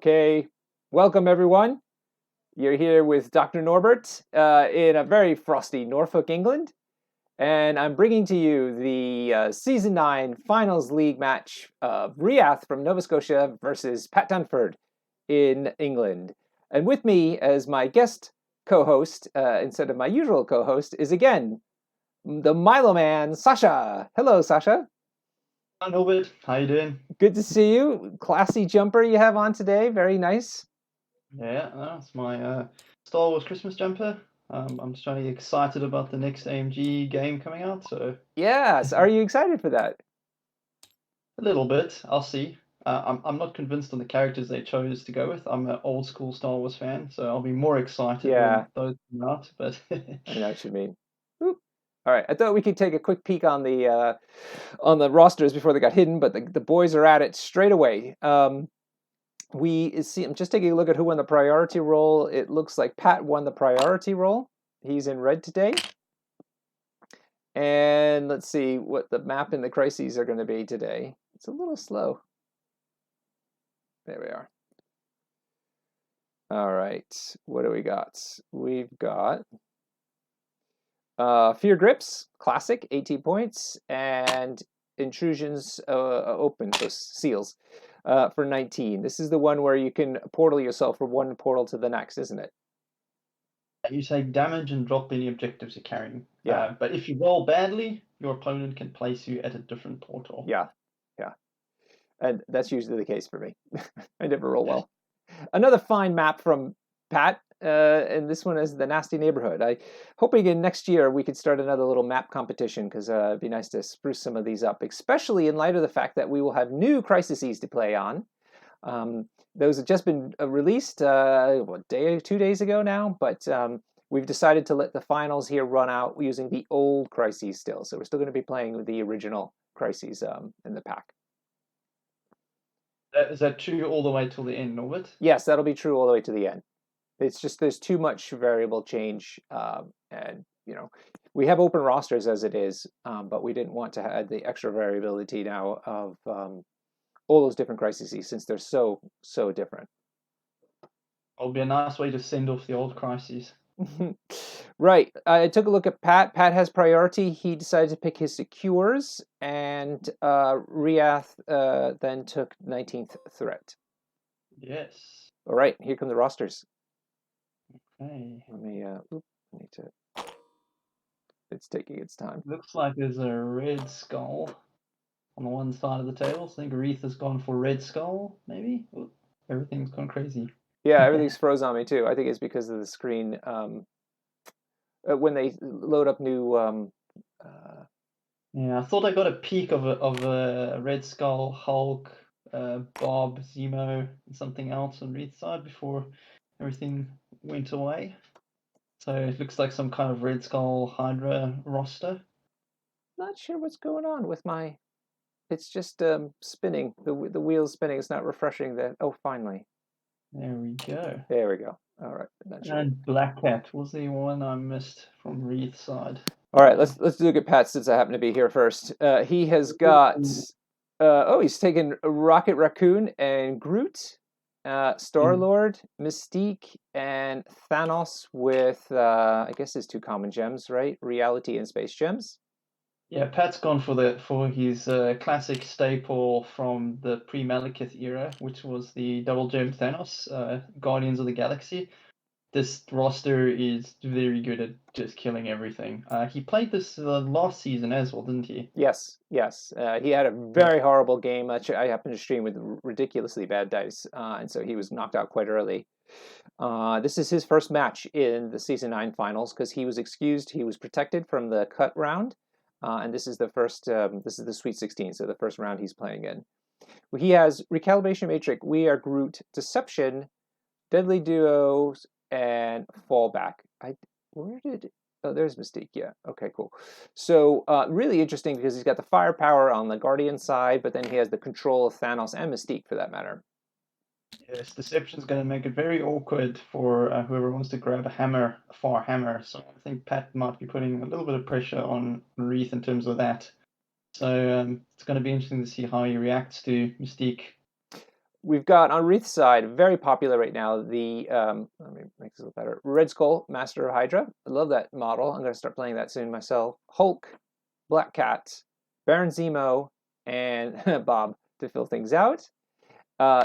Okay, welcome everyone. You're here with Dr. Norbert in a very frosty Norfolk, England, and I'm bringing to you the Season 9 Finals League match of Reath from Nova Scotia versus Pat Dunford in England. And with me as my guest co-host, instead of my usual co-host, is again the Milo Man, Sasha. Hello, Sasha. Hi, Norbert. How you doing? Good to see you. Classy jumper you have on today. Very nice. Yeah, that's my Star Wars Christmas jumper. I'm just trying to get excited about the next AMG game coming out, so Yes. Are you excited for that? a little bit. I'll see. I'm not convinced on the characters they chose to go with. I'm an old school Star Wars fan, so I'll be more excited Yeah, when those come out. But I know what you mean. Oop. All right. I thought we could take a quick peek on the rosters before they got hidden, but the boys are at it straight away. We see. I'm just taking a look at who won the priority role. It looks like Pat won the priority role. He's in red today. And let's see what the map and the crises are going to be today. It's a little slow. There we are. All right. What do we got? We've got Fear Grips, classic, 18 points, and Intrusions open, so seals, for 19. This is the one where you can portal yourself from one portal to the next, isn't it? you take damage and drop any objectives you're carrying. Yeah. But if you roll badly, your opponent can place you at a different portal. Yeah, yeah. And that's usually the case for me. I never roll well. Another fine map from Pat, and this one is the Nasty Neighborhood. I hoping in next year we could start another little map competition because it'd be nice to spruce some of these up, especially in light of the fact that we will have new crises to play on. Those have just been released, 2 days ago now, but we've decided to let the finals here run out using the old crises still. So we're still going to be playing with the original crises in the pack. Is that true all the way till the end, Norbert? Yes, that'll be true all the way to the end. It's just there's too much variable change, and we have open rosters as it is, but we didn't want to add the extra variability now of all those different crises since they're so different. It'll be a nice way to send off the old crises. Right. I took a look at Pat. Pat has priority. He decided to pick his secures, and Reath then took 19th threat. Yes. All right, here come the rosters. Okay. Let me. I need to. It's taking its time. Looks like there's a red skull on the one side of the table. So I think Reath has gone for red skull, maybe? Ooh, everything's gone crazy. Yeah, everything's froze on me too. I think it's because of the screen. When they load up new. Yeah, I thought I got a peek of a red skull, Hulk, Bob, Zemo, and something else on Reath's side before everything went away. So it looks like some kind of red skull Hydra roster. Not sure what's going on with my. It's just spinning. The wheel's spinning. It's not refreshing. That. Oh, finally. There we go. There we go. All right. Not sure. And Black Cat was the one I missed from Reath's side. All right. Let's look at Pat since I happen to be here first. He has got. He's taken Rocket Raccoon and Groot, Star Lord, Mystique, and Thanos with I guess his two common gems, right? Reality and Space Gems. Yeah, Pat's gone for his classic staple from the pre-Malekith era, which was the double gem Thanos, Guardians of the Galaxy. This roster is very good at just killing everything. He played this last season as well, didn't he? Yes. He had a very horrible game. I happened to stream with ridiculously bad dice, and so he was knocked out quite early. This is his first match in the Season 9 finals because he was excused. He was protected from the cut round. And this is the first. This is the Sweet 16, so the first round he's playing in. He has Recalibration Matrix, We Are Groot, Deception, Deadly Duos, and Fallback. There's Mystique. Yeah. Okay. Cool. So really interesting because he's got the firepower on the Guardian side, but then he has the control of Thanos and Mystique for that matter. Yes, Deception's going to make it very awkward for whoever wants to grab a far hammer. So I think Pat might be putting a little bit of pressure on Reath in terms of that. So it's going to be interesting to see how he reacts to Mystique. We've got on Reath's side, very popular right now, the, let me make this a little better, Red Skull, Master of Hydra. I love that model. I'm going to start playing that soon myself. Hulk, Black Cat, Baron Zemo, and Bob to fill things out.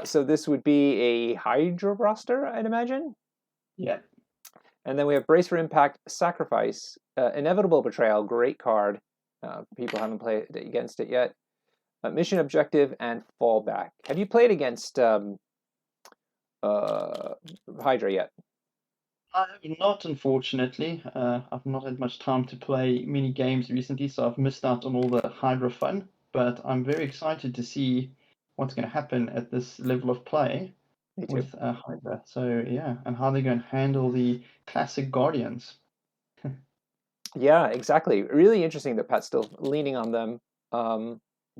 So this would be a Hydra roster, I'd imagine. Yeah. And then we have Brace for Impact, Sacrifice, Inevitable Betrayal, great card. People haven't played against it yet. Mission Objective, and Fallback. Have you played against Hydra yet? I have not, unfortunately. I've not had much time to play mini games recently, so I've missed out on all the Hydra fun. But I'm very excited to see what's going to happen at this level of play Me too. with Hydra. So yeah, and how they're going to handle the classic Guardians. Yeah, exactly. Really interesting that Pat's still leaning on them.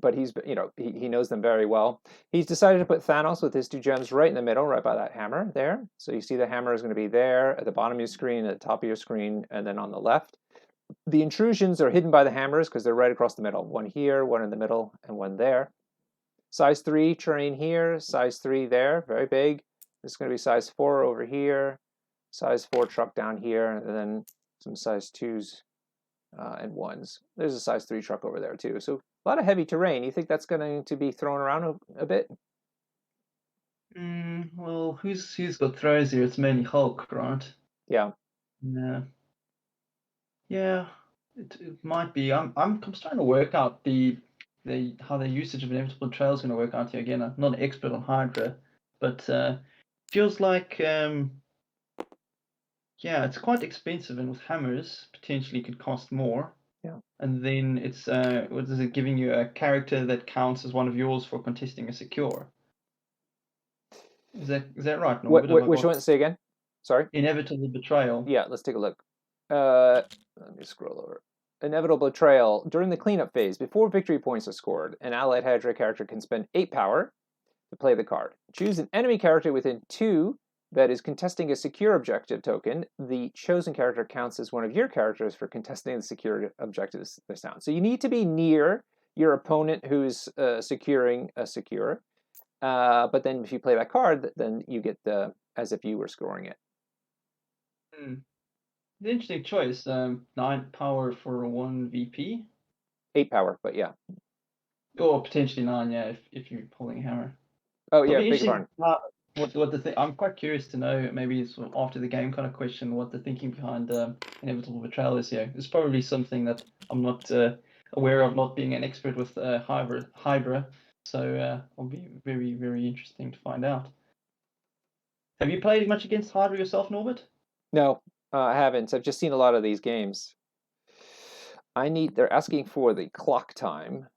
But he's, he knows them very well. He's decided to put Thanos with his 2 gems right in the middle, right by that hammer there. So you see the hammer is going to be there at the bottom of your screen, at the top of your screen, and then on the left. The intrusions are hidden by the hammers because they're right across the middle. One here, one in the middle, and one there. Size 3 terrain here, size 3 there, very big. This is going to be size 4 over here, size 4 truck down here, and then some size 2s and 1s. There's a size 3 truck over there too. So a lot of heavy terrain. You think that's going to be thrown around a bit? Well, who's got throws here? It's mainly Hulk, right? Yeah. Yeah. Yeah, it might be. I'm starting to work out how the usage of inevitable betrayal is going to work out here. Again, I'm not an expert on Hydra, but feels like yeah, it's quite expensive, and with hammers potentially could cost more. Yeah. And then it's what is it, giving you a character that counts as one of yours for contesting a secure? Is that right, Norbert? Have I Which got one? Say again. Sorry. inevitable betrayal? Yeah, let's take a look. Let me scroll over. Inevitable Betrayal. During the cleanup phase, before victory points are scored, an allied Hydra character can spend 8 power to play the card. Choose an enemy character within 2 that is contesting a secure objective token. The chosen character counts as one of your characters for contesting the secure objectives they're sound. So you need to be near your opponent who's securing a secure. But then if you play that card, then you get the as if you were scoring it. Hmm. Interesting choice. 9 power for 1 VP. 8 power, but yeah. Or potentially 9, yeah, if you're pulling a hammer. Oh It'll yeah, be big interesting barn. what the thing. I'm quite curious to know, maybe it's sort of after the game kind of question, what the thinking behind inevitable betrayal is here. It's probably something that I'm not aware of, not being an expert with Hydra. So it'll be very, very interesting to find out. Have you played much against Hydra yourself, Norbert? No, I haven't. I've just seen a lot of these games. They're asking for the clock time.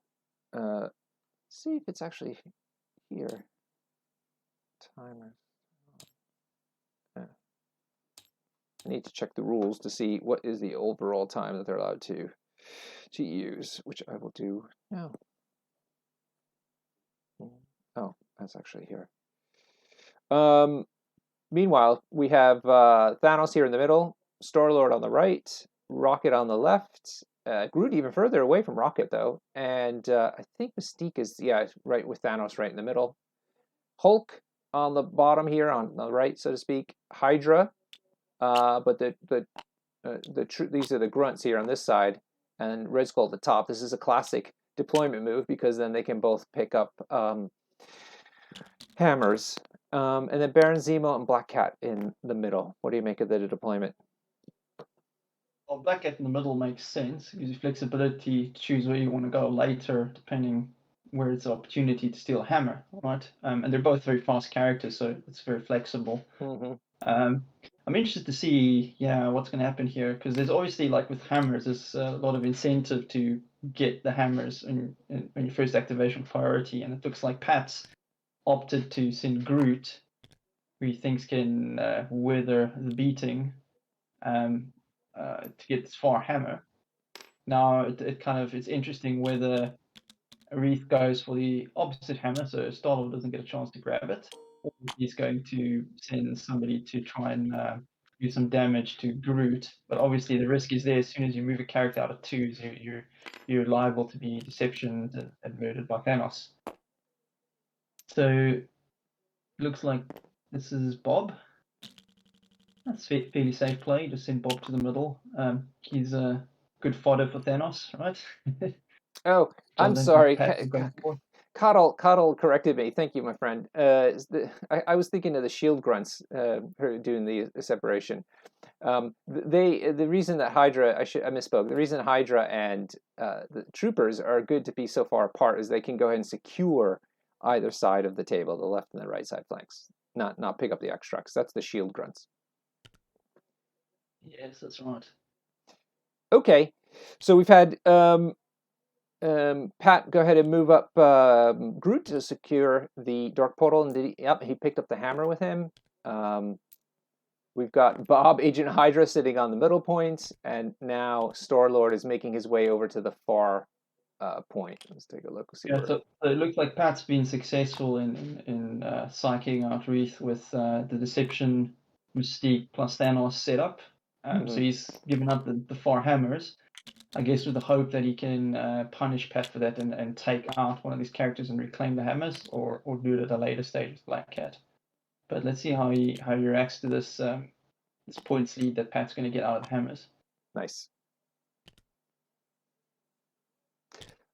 See if it's actually here. Timer. I need to check the rules to see what is the overall time that they're allowed to use, which I will do now. Oh, that's actually here. Meanwhile, we have Thanos here in the middle, Star-Lord on the right, Rocket on the left, Groot even further away from Rocket, though, and I think Mystique is, right with Thanos right in the middle. Hulk on the bottom here, on the right, so to speak. Hydra, but these are the grunts here on this side, and Red Skull at the top. This is a classic deployment move because then they can both pick up hammers. And then Baron Zemo and Black Cat in the middle. What do you make of the deployment? Well, Black Cat in the middle makes sense. It gives you flexibility to choose where you want to go later, depending where it's an opportunity to steal a hammer, right? And they're both very fast characters, so it's very flexible. Mm-hmm. I'm interested to see, what's going to happen here, because there's obviously, like with hammers, there's a lot of incentive to get the hammers in your first activation priority, and it looks like Pat's opted to send Groot, who he thinks can weather the beating, to get this far hammer. Now it's interesting whether Reath goes for the opposite hammer, so Star-Lord doesn't get a chance to grab it, or he's going to send somebody to try and do some damage to Groot. But obviously the risk is there. As soon as you move a character out of 2s, you're liable to be deceptioned and murdered by Thanos. So looks like this is Bob. That's fairly safe play. Just send Bob to the middle. He's a good fodder for Thanos, right? Oh, Which I I'm don't think sorry. Pat was going for. Coddle corrected me. Thank you, my friend. I was thinking of the shield grunts who are doing the separation. The reason that Hydra, I misspoke. The reason Hydra and the troopers are good to be so far apart is they can go ahead and secure either side of the table, the left and the right side flanks, not pick up the extracts. That's the shield grunts. Yes, that's right. Okay, so we've had Pat go ahead and move up Groot to secure the dark portal, and he picked up the hammer with him. We've got Bob, Agent Hydra, sitting on the middle point, and now Star-Lord is making his way over to the far point. Let's take a look. So it looks like Pat's been successful in psyching out Reath with the Deception, Mystique plus Thanos setup. So he's given up the 4 hammers, I guess, with the hope that he can punish Pat for that and take out one of these characters and reclaim the hammers, or do it at a later stage with Black Cat. But let's see how he reacts to this this points lead that Pat's going to get out of the hammers. Nice.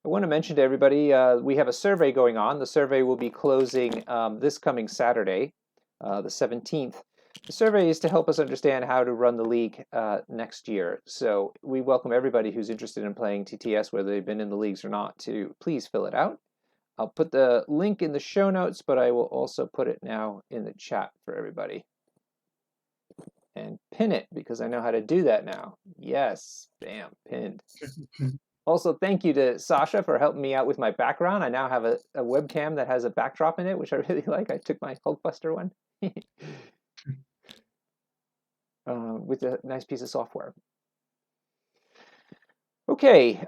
I want to mention to everybody, we have a survey going on. The survey will be closing this coming Saturday, the 17th. The survey is to help us understand how to run the league next year. So we welcome everybody who's interested in playing TTS, whether they've been in the leagues or not, to please fill it out. I'll put the link in the show notes, but I will also put it now in the chat for everybody. And pin it, because I know how to do that now. Yes, bam, pinned. Also, thank you to Sasha for helping me out with my background. I now have a webcam that has a backdrop in it, which I really like. I took my Hulkbuster one with a nice piece of software. Okay,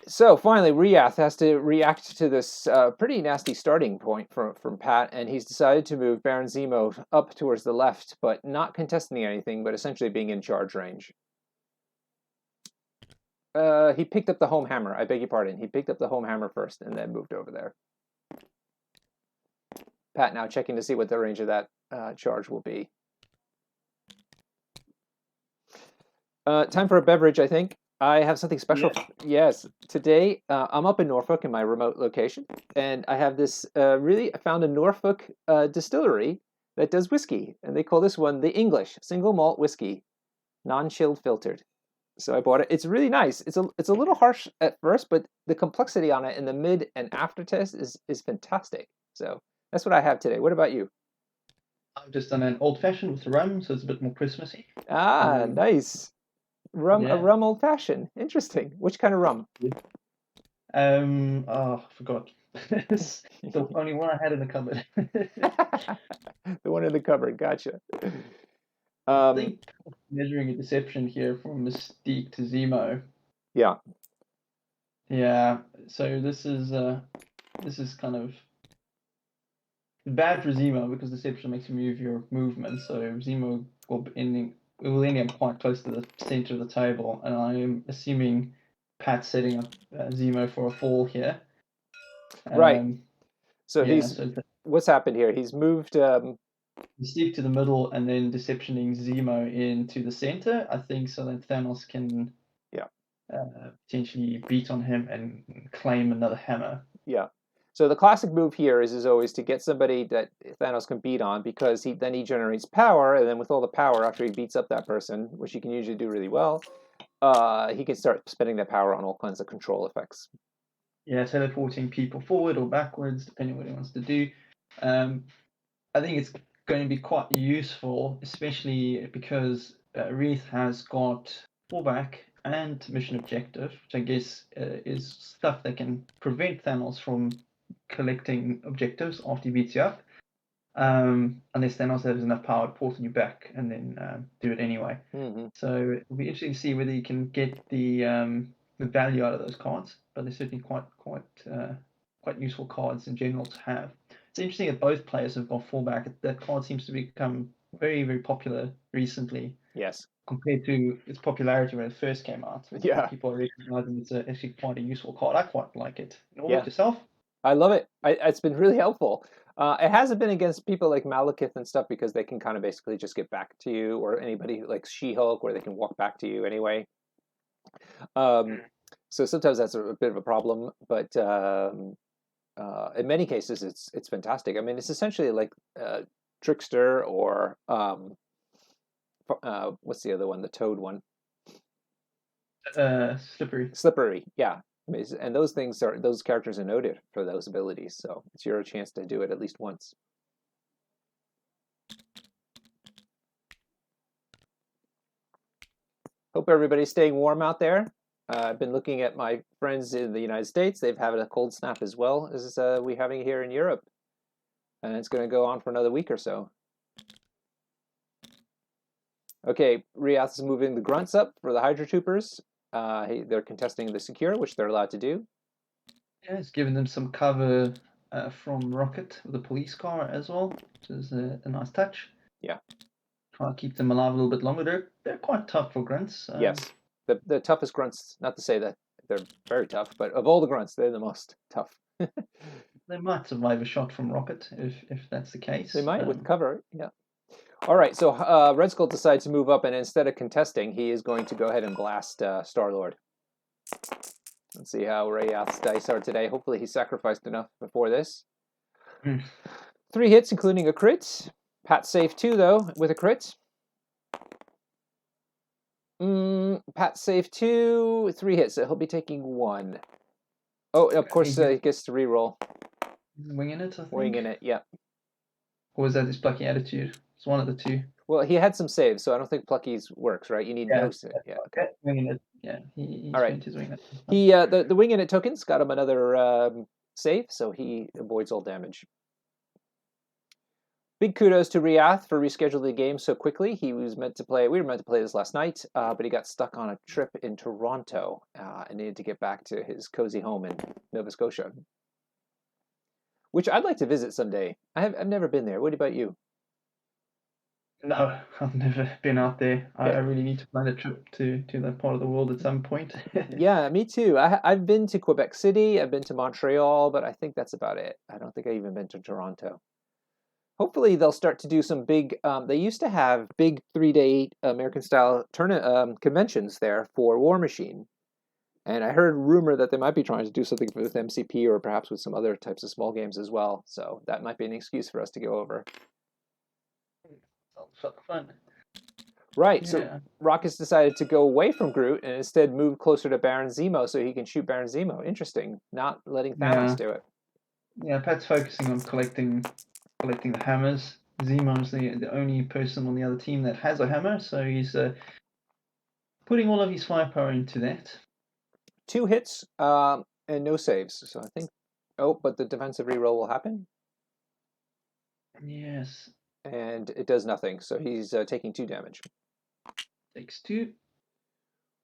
so finally, Reath has to react to this pretty nasty starting point from Pat, and he's decided to move Baron Zemo up towards the left, but not contesting anything, but essentially being in charge range. He picked up the home hammer. I beg your pardon. He picked up the home hammer first and then moved over there. Pat now checking to see what the range of that charge will be. Time for a beverage, I think. I have something special. Yeah. Yes, today I'm up in Norfolk in my remote location, and I have this I found a Norfolk distillery that does whiskey, and they call this one the English single malt whiskey, non-chilled filtered. So I bought it. It's really nice. It's a little harsh at first, but the complexity on it in the mid and aftertaste is fantastic. So that's what I have today. What about you? I've just done an old fashioned with rum, so it's a bit more Christmassy. Ah, nice. Rum, yeah. A rum old fashioned. Interesting. Which kind of rum? I forgot. It's the only one I had in the cupboard. The one in the cupboard. Gotcha. I think measuring a deception here from Mystique to Zemo. Yeah. Yeah. So this is kind of bad for Zemo because deception makes you move your movement. So Zemo will end up quite close to the center of the table, and I am assuming Pat's setting up Zemo for a fall here. Right. So what's happened here? He's moved Mystique to the middle and then deceptioning Zemo into the center, I think, so that Thanos can potentially beat on him and claim another hammer. Yeah. So the classic move here is always to get somebody that Thanos can beat on, because then he generates power, and then with all the power, after he beats up that person, which he can usually do really well, he can start spending that power on all kinds of control effects. Yeah, teleporting people forward or backwards, depending on what he wants to do. I think it's going to be quite useful, especially because Reath has got fallback and mission objective, which I guess is stuff that can prevent Thanos from collecting objectives after he beats you up, unless Thanos has enough power to portal you back and then do it anyway. Mm-hmm. So it'll be interesting to see whether you can get the value out of those cards, but they're certainly quite useful cards in general to have. It's interesting that both players have got fallback. That card seems to become very, very popular recently. Yes. Compared to its popularity when it first came out. Yeah. People are recognizing it's actually quite a useful card. I quite like it. What about yourself? I love it. It's been really helpful. It hasn't been against people like Malekith and stuff because they can kind of basically just get back to you, or anybody like She-Hulk where they can walk back to you anyway. So sometimes that's a bit of a problem, but in many cases it's fantastic. I mean, it's essentially like Trickster or what's the other one? The Toad one. Slippery. Slippery, yeah. And those characters are noted for those abilities, so it's your chance to do it at least once. Hope everybody's staying warm out there. I've been looking at my friends in the United States. They've had a cold snap as well as we having here in Europe, and it's going to go on for another week or so. Okay, Reath is moving the grunts up for the Hydra Troopers. They're contesting the secure, which they're allowed to do. Yeah, it's giving them some cover from Rocket with the police car as well, which is a nice touch. Yeah. Try to keep them alive a little bit longer. They're quite tough for grunts. Yes, the toughest grunts. Not to say that they're very tough, but of all the grunts, they're the most tough. They might survive a shot from Rocket if that's the case. They might with cover. Yeah. All right, so Red Skull decides to move up, and instead of contesting, he is going to go ahead and blast Star-Lord. Let's see how Reath's dice are today. Hopefully he sacrificed enough before this. 3 hits, including a crit. Pat's safe 2, though, with a crit. Pat's safe 2, 3 hits, so he'll be taking 1. Oh, of course, he gets to reroll. Winging it, I think. Winging it, yeah. Or was that his plucky attitude? It's one of the two. Well, he had some saves, so I don't think Plucky's works, right? You need no save. Yeah, okay. Winging it. Yeah, he all right. spent his wing it. The winging it tokens got him another save, so he avoids all damage. Big kudos to Reath for rescheduling the game so quickly. We were meant to play this last night, but he got stuck on a trip in Toronto and needed to get back to his cozy home in Nova Scotia, which I'd like to visit someday. I've never been there. What about you? No, I've never been out there. I really need to plan a trip to that part of the world at some point. Yeah, me too. I've been to Quebec City, I've been to Montreal, but I think that's about it. I don't think I've even been to Toronto. Hopefully they'll start to do some big, they used to have big 3-day American-style conventions there for War Machine. And I heard rumor that they might be trying to do something with MCP or perhaps with some other types of small games as well. So that might be an excuse for us to go over. Sounds fun. Right, so Rocket's decided to go away from Groot and instead move closer to Baron Zemo so he can shoot Baron Zemo. Interesting. Not letting Thanos do it. Yeah, Pat's focusing on collecting the hammers. Zemo's the only person on the other team that has a hammer, so he's putting all of his firepower into that. 2 hits and no saves. So I think... Oh, but the defensive reroll will happen? Yes. And it does nothing, so he's taking 2 damage. Takes 2.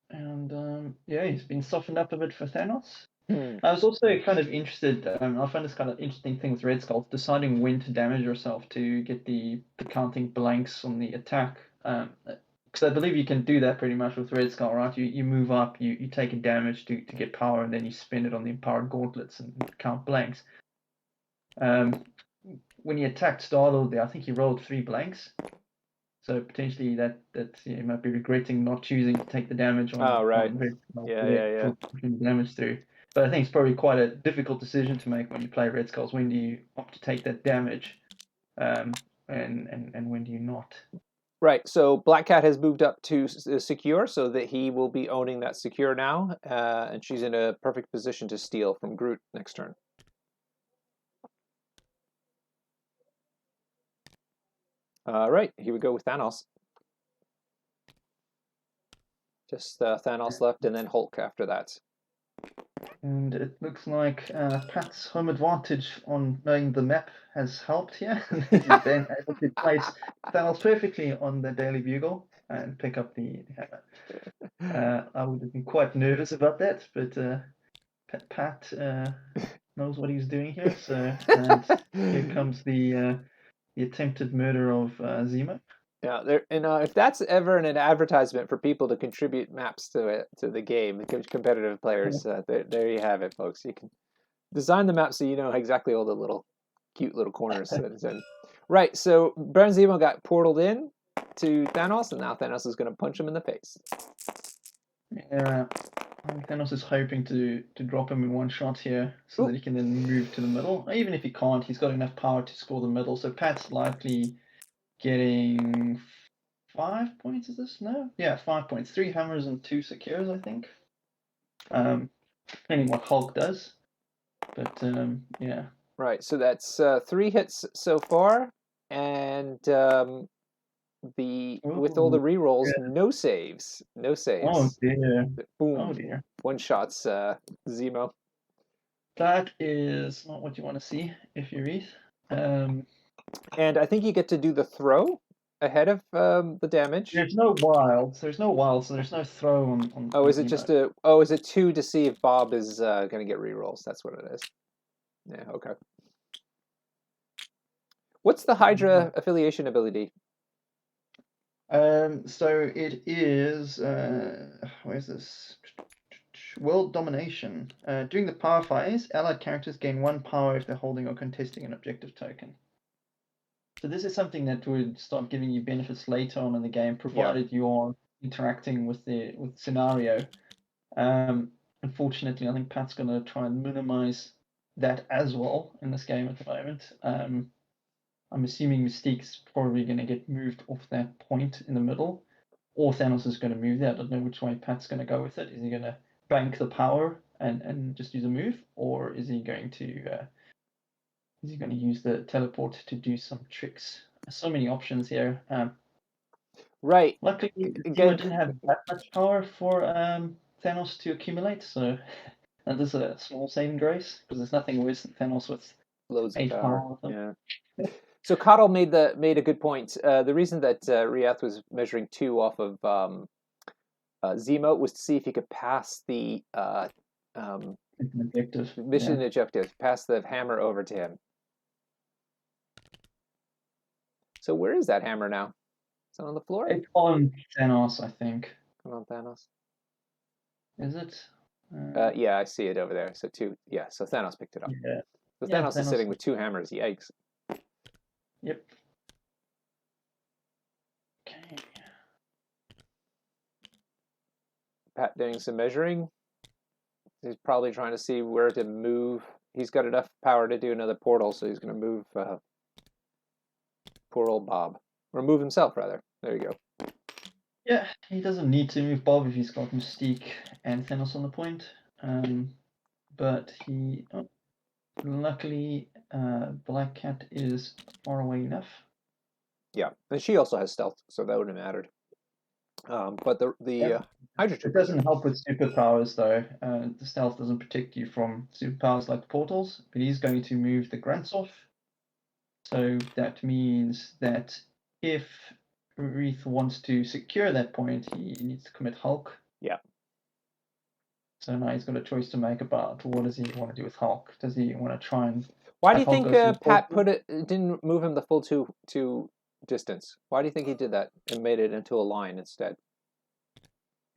And he's been softened up a bit for Thanos. I was also kind of interested, I found this kind of interesting thing with Red Skull, deciding when to damage yourself to get the counting blanks on the attack. Because I believe you can do that pretty much with Red Skull, right? You move up, you take a damage to get power, and then you spend it on the empowered gauntlets and count blanks. When he attacked Star-Lord there, I think he rolled 3 blanks. So potentially that he might be regretting not choosing to take the damage on. Oh, right. Yeah. Pushing the damage through. But I think it's probably quite a difficult decision to make when you play Red Skulls. When do you opt to take that damage, and when do you not? Right. So Black Cat has moved up to secure, so that he will be owning that secure now, and she's in a perfect position to steal from Groot next turn. All right. Here we go with Thanos. Just Thanos left, and then Hulk after that. And it looks like Pat's home advantage on knowing the map has helped here. He's then able to place Thanos perfectly on the Daily Bugle and pick up the hammer. I would have been quite nervous about that, but Pat knows what he's doing here. So here comes the attempted murder of Zemo. Yeah, if that's ever an advertisement for people to contribute maps to the game, competitive players, there you have it, folks. You can design the map so you know exactly all the little cute little corners that it's in. Right, so Baron Zemo got portaled in to Thanos, and now Thanos is going to punch him in the face. Yeah. Thanos is hoping to drop him in one shot here so that he can then move to the middle. Even if he can't, he's got enough power to score the middle. So Pat's likely getting 5 points, is this? No? Yeah, 5 points. 3 hammers and 2 secures, I think. Depending what Hulk does. But, yeah. Right, so that's 3 hits so far, and with all the rerolls, no saves. No saves. Oh, dear. Boom. Oh, dear. One shots Zemo. That is not what you want to see if you're Reath. And I think you get to do the throw ahead of the damage. There's no wilds. There's no wilds, so there's no throw on. Oh, is it Zemo. just a? Oh, is it 2 to see if Bob is going to get rerolls? That's what it is. Yeah. Okay. What's the Hydra affiliation ability? So it is. Where's this? World domination. During the power phase, allied characters gain 1 power if they're holding or contesting an objective token. So this is something that would start giving you benefits later on in the game, provided you are interacting with the scenario. Unfortunately, I think Pat's going to try and minimize that as well in this game at the moment. I'm assuming Mystique's probably going to get moved off that point in the middle, or Thanos is going to move there. I don't know which way Pat's going to go with it. Is he going to bank the power and just use a move, or is he going to use the teleport to do some tricks? So many options here. Right. Luckily, Zemo didn't have that much power for Thanos to accumulate, so that is a small saving grace, because there's nothing worse than Thanos with loads of 8 power. Yeah. So Coddle made a good point. The reason that Reath was measuring 2 off of Zemo was to see if he could pass the mission objective, pass the hammer over to him. So where is that hammer now? Is it on the floor? It's on Thanos, I think. Come on, Thanos. Is it? Yeah, I see it over there. So 2. Yeah, so Thanos picked it up. Yeah. So Thanos is sitting with 2 hammers. Yikes. Yep. Okay. Pat doing some measuring. He's probably trying to see where to move. He's got enough power to do another portal, so he's going to move poor old Bob. Or move himself, rather. There you go. Yeah, he doesn't need to move Bob if he's got Mystique and Thanos on the point. But he... Oh, luckily, Black Cat is far away enough. Yeah, and she also has stealth, so that wouldn't have mattered. But the hydrogen... It doesn't help with superpowers, though. The stealth doesn't protect you from superpowers like portals, but he's going to move the grunts off. So that means that if Reath wants to secure that point, he needs to commit Hulk. Yeah. So now he's got a choice to make about what does he want to do with Hulk. Does he want to try and... Why do you think Pat didn't move him the full two distance? Why do you think he did that and made it into a line instead?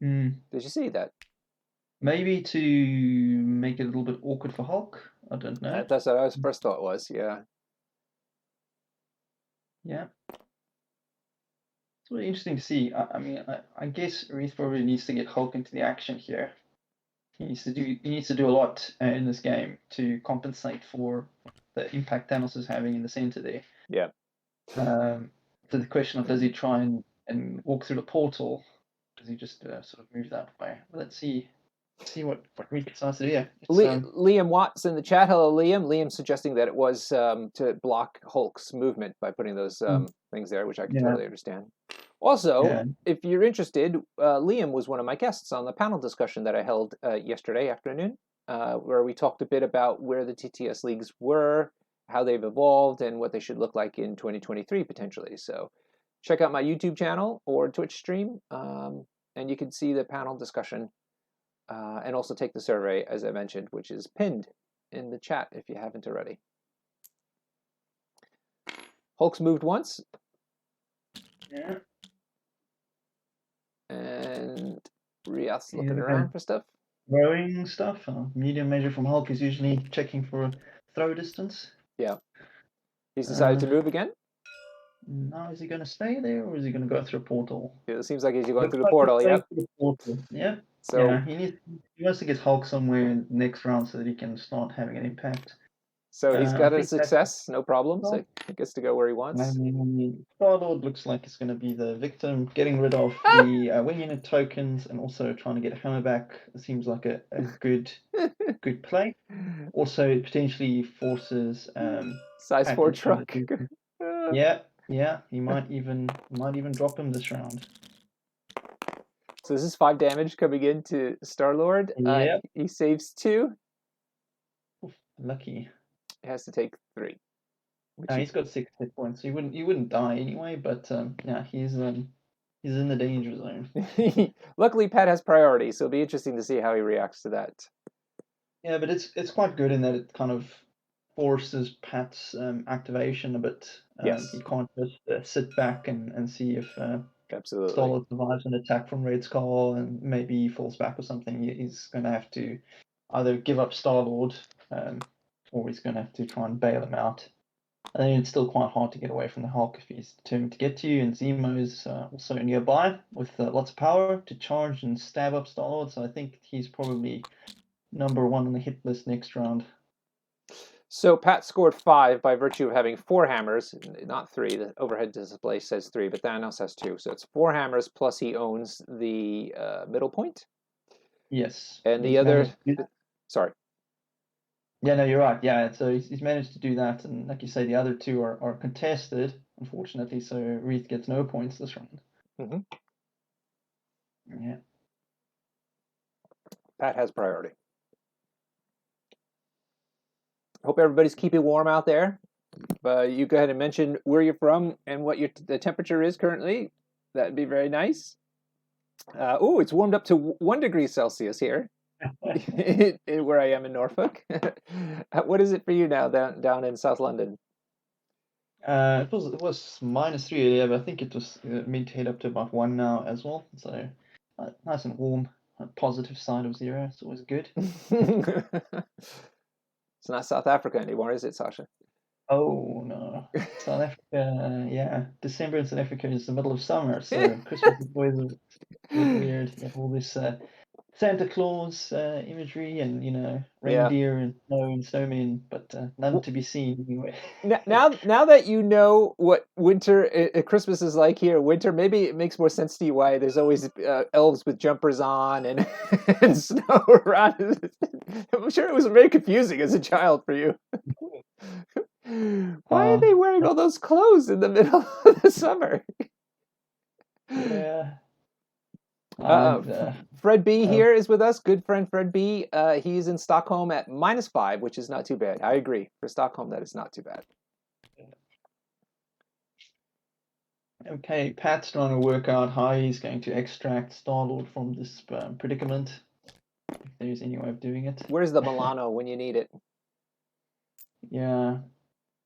Did you see that? Maybe to make it a little bit awkward for Hulk. I don't know. That's what I first thought was, yeah. Yeah. It's really interesting to see. I mean, I guess Reath probably needs to get Hulk into the action here. He needs to do a lot in this game to compensate for the impact Thanos is having in the center there. Yeah. So the question of does he try and walk through the portal? Does he just sort of move that way? Well, let's see what Reath decides to do. Yeah. Liam Watts in the chat. Hello, Liam. Liam suggesting that it was to block Hulk's movement by putting those things there, which I can totally understand. Also, if you're interested, Liam was one of my guests on the panel discussion that I held yesterday afternoon, where we talked a bit about where the TTS leagues were, how they've evolved, and what they should look like in 2023 potentially. So check out my YouTube channel or Twitch stream, and you can see the panel discussion, and also take the survey, as I mentioned, which is pinned in the chat if you haven't already. Hulk's moved once. Yeah. And Reath's looking around for stuff. Throwing stuff. Medium measure from Hulk is usually checking for throw distance. Yeah. He's decided to move again? No, is he going to stay there or is he going to go through a portal? It seems like he's going Looks through the like he's portal, going yep. through the portal. Yep. So, Yeah, he wants to get Hulk somewhere in the next round so that he can start having an impact. so he's I got a think that's success, no problem. So well, he gets to go where he wants. Star-Lord looks like it's going to be the victim, getting rid of Ah! the wing unit tokens and also trying to get Hammer back. It seems like a good play. Also, it potentially forces Size Pat 4 to try to truck. do. Yeah, he might even drop him this round. So this is 5 damage coming into Star-Lord. Yep. He saves 2. Lucky. He has to take 3. He's got 6 hit points. He wouldn't die anyway, but yeah, he's in the danger zone. Luckily, Pat has priority, so it'll be interesting to see how he reacts to that. Yeah, but it's quite good in that it kind of forces Pat's activation a bit. Yes. He can't just sit back and see if Absolutely. Star-Lord survives an attack from Red Skull and maybe he falls back or something. He's going to have to either give up Star-Lord or he's going to have to try and bail him out. I think it's still quite hard to get away from the Hulk if he's determined to get to you, and Zemo is also nearby with lots of power to charge and stab up Star-Lord, so I think he's probably number 1 on the hit list next round. So Pat scored 5 by virtue of having 4 hammers, not 3. The overhead display says 3, but Thanos has 2. So it's 4 hammers plus he owns the middle point. Yes. And the other... Sorry. Yeah, no, you're right. Yeah, so he's managed to do that, and like you say, the other 2 are contested, unfortunately, so Reath gets no points this round. Mm-hmm. Yeah. Pat has priority. Hope everybody's keeping warm out there. You go ahead and mention where you're from and what the temperature is currently. That'd be very nice. It's warmed up to 1 degree Celsius here, where I am in Norfolk. What is it for you now down in South London? It was -3 earlier, but I think it was meant to head up to about 1 now as well. So nice and warm. Positive side of 0. It's always good. It's not South Africa anymore, is it, Sasha? Oh no, South Africa. Yeah, December in South Africa is the middle of summer, so Christmas is always a bit weird. You have all this Santa Claus imagery and reindeer and snow and snowmen, but none to be seen anyway. Now that you know what winter Christmas is like here, winter, maybe it makes more sense to you why there's always elves with jumpers on and and snow around. I'm sure it was very confusing as a child for you. Why are they wearing all those clothes in the middle of the summer? Yeah. Fred B here is with us. Good friend Fred B. He's in Stockholm at -5, which is not too bad. I agree. For Stockholm, that is not too bad. Okay, Pat's trying to work out how he's going to extract Star-Lord from this predicament. If there's any way of doing it. Where's the Milano when you need it? Yeah.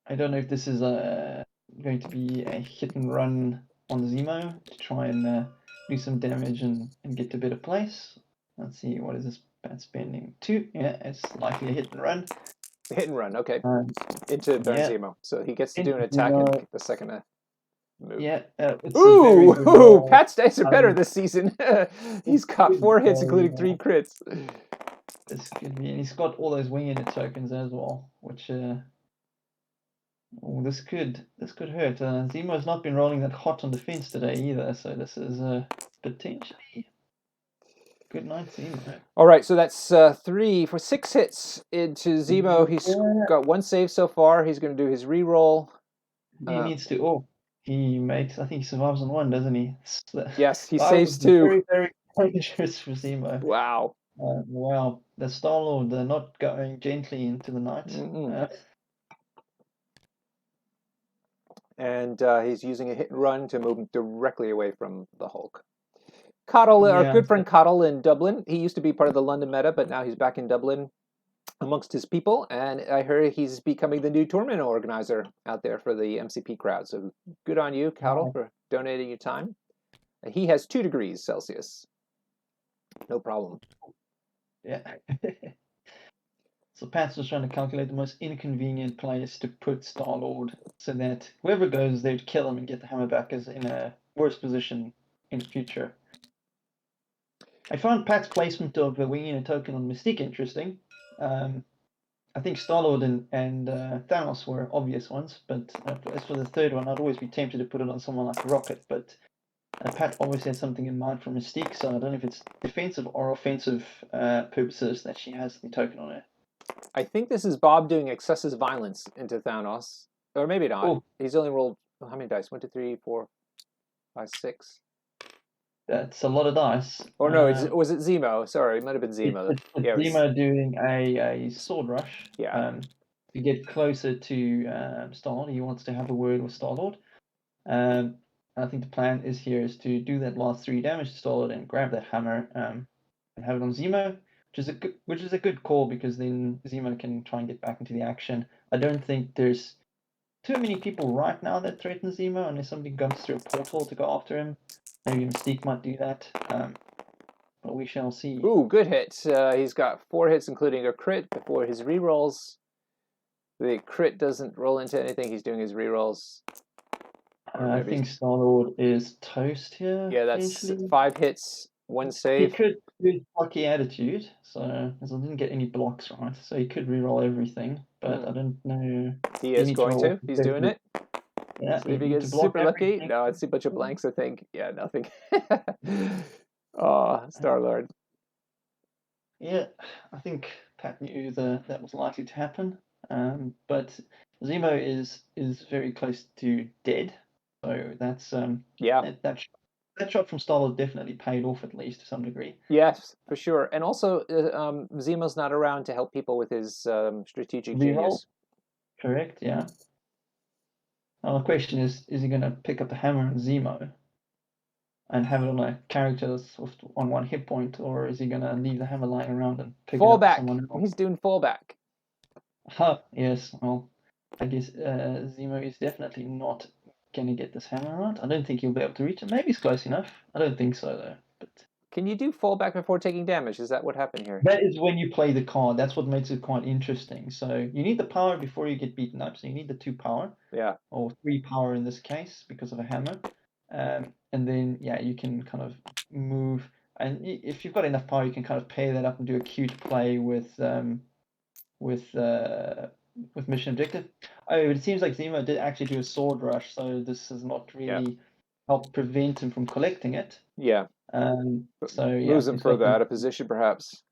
I don't know if this is going to be a hit and run on Zemo to try and do some damage and get to a better place. Let's see, what is this Pat spending? 2. Yeah, it's likely a hit and run. Hit and run, okay. Into Zemo. So he gets to do an attack and get the second move. Yeah. It's ooh, Pat's dice are better this season. He's got 4 hits, including 3 crits. This could be, and he's got all those wing unit tokens as well, which this could hurt. Zemo's not been rolling that hot on defense today either, so this is potentially good night, Zemo. All right, so that's 3 for 6 hits into Zemo. He's got 1 save so far. He's going to do his reroll. He needs to. Oh, he makes. I think he survives on 1, doesn't he? Yes, he saves 2. Very, very dangerous for Zemo. Wow. Wow, the Star-Lord not going gently into the night. And he's using a hit and run to move him directly away from the Hulk. Coddle, our good friend Coddle in Dublin. He used to be part of the London meta, but now he's back in Dublin amongst his people. And I heard he's becoming the new tournament organizer out there for the MCP crowd. So good on you, Coddle, for donating your time. He has 2 degrees Celsius. No problem. Yeah. So Pat's just trying to calculate the most inconvenient place to put Star-Lord so that whoever goes there to kill him and get the hammer back is in a worse position in the future. I found Pat's placement of winging a token on Mystique interesting. I think Star-Lord and Thanos were obvious ones, but as for the third one, I'd always be tempted to put it on someone like Rocket, but Pat obviously had something in mind for Mystique, so I don't know if it's defensive or offensive purposes that she has the token on her. I think this is Bob doing excessive violence into Thanos, or maybe not. Oh, He's only rolled how many dice? 1, 2, 3, 4, 5, 6. that's a lot of dice. Or no, was it Zemo? Sorry, it might have been Zemo. It's Yeah, Zemo doing a sword rush. Yeah. To get closer to Star-Lord. He wants to have a word with Star-Lord. I think the plan is to do that last 3 damage to Star-Lord and grab that hammer and have it on Zemo, which is a good call because then Zemo can try and get back into the action. I don't think there's too many people right now that threaten Zemo unless somebody comes through a portal to go after him. Maybe Mystique might do that, but we shall see. Ooh, good hit. He's got 4 hits, including a crit before his rerolls. The crit doesn't roll into anything. He's doing his rerolls. I think Star-Lord is toast here. Yeah, that's 5 hits, 1 save. He could do lucky attitude, so as I didn't get any blocks right, so he could reroll everything, but I don't know. He is going to. He's doing it. Yeah. So if he gets super lucky, no, it's a bunch of blanks, I think. Yeah, nothing. Oh, Star-Lord. Yeah, I think Pat knew that was likely to happen. But Zemo is very close to dead, so that's that shot from Star-Lord definitely paid off at least to some degree. Yes, for sure. And also, Zemo's not around to help people with his strategic genius. Correct, yeah. Now the question is he going to pick up the hammer on Zemo and have it on a character that's on 1 hit point, or is he going to leave the hammer lying around and pick it up for someone else? He's doing fallback. Yes, well, I guess Zemo is definitely not going to get this hammer right. I don't think he'll be able to reach it. Maybe it's close enough. I don't think so, though. But can you do fallback before taking damage? Is that what happened here? That is when you play the card. That's what makes it quite interesting. So you need the power before you get beaten up. So you need the 2 power. Yeah. Or 3 power in this case because of a hammer. And then, yeah, you can kind of move. And if you've got enough power, you can kind of pair that up and do a cute play with mission objective. Oh, it seems like Zemo did actually do a sword rush, so this has not really helped prevent him from collecting it. Yeah. So moves him further out of position, perhaps.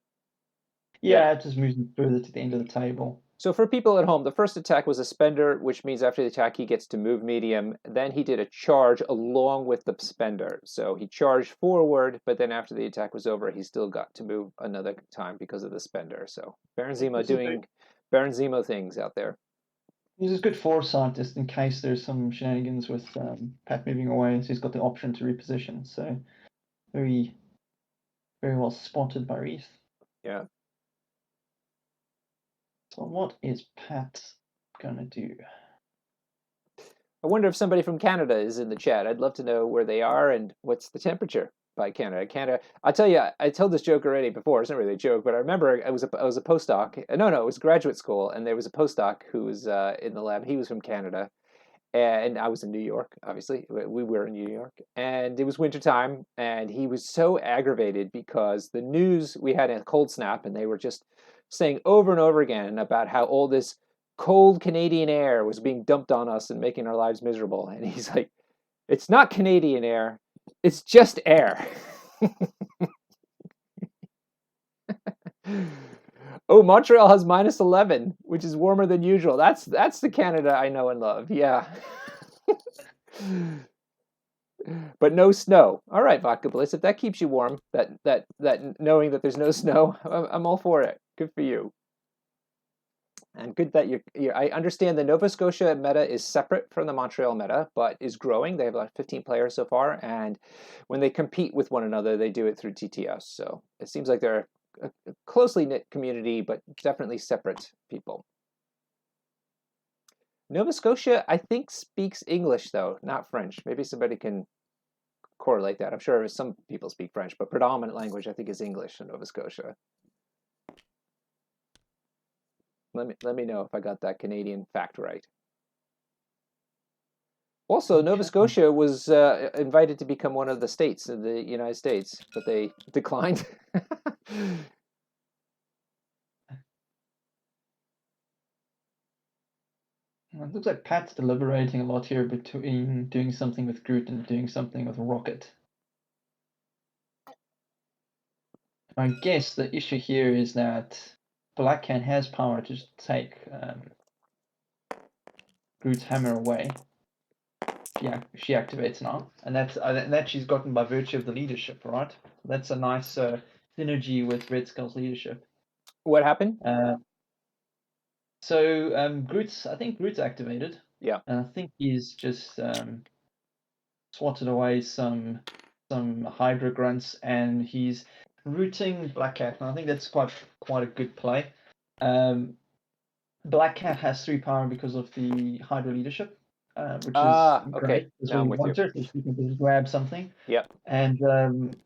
Yeah, it just moves him further to the end of the table. So for people at home, the first attack was a spender, which means after the attack he gets to move medium. Then he did a charge along with the spender. So he charged forward, but then after the attack was over, he still got to move another time because of the spender. So Baron Zemo doing Baron Zemo things out there. This is good foresight just in case there's some shenanigans with Pat moving away, so he's got the option to reposition. So very, very well spotted by Reath. Yeah. So what is Pat going to do? I wonder if somebody from Canada is in the chat. I'd love to know where they are and what's the temperature by Canada. I'll tell you, I told this joke already before. It's not really a joke, but I remember I was a postdoc. No, it was graduate school, and there was a postdoc who was in the lab. He was from Canada, and I was in New York, obviously. We were in New York, and it was wintertime, and he was so aggravated because the news, we had a cold snap, and they were just saying over and over again about how all this cold Canadian air was being dumped on us and making our lives miserable. And he's like, it's not Canadian air, it's just air. Oh, Montreal has -11, which is warmer than usual. That's the Canada I know and love. Yeah. But no snow. All right, Vodka Bliss. If that keeps you warm, that knowing that there's no snow, I'm all for it. Good for you. And good that I understand the Nova Scotia meta is separate from the Montreal meta, but is growing. They have about 15 players so far, and when they compete with one another, they do it through TTS. So it seems like they're a closely knit community, but definitely separate people. Nova Scotia, I think, speaks English, though, not French. Maybe somebody can correlate that. I'm sure some people speak French, but predominant language, I think, is English in Nova Scotia. Let me know if I got that Canadian fact right. Also, Nova Okay. Scotia was invited to become one of the states of the United States, but they declined. Well, it looks like Pat's deliberating a lot here between doing something with Groot and doing something with Rocket. I guess the issue here is that Black Cat has power to just take Groot's hammer away. She activates now, and that she's gotten by virtue of the leadership, right? That's a nice synergy with Red Skull's leadership. What happened? So I think Groot's activated. Yeah. And I think he's just swatted away some Hydra grunts, and he's rooting Black Cat. And I think that's quite a good play. Black Cat has 3 power because of the Hydra leadership, which is Okay. great. That's Now what I'm we with you. want her, so she can just grab something. Yep. And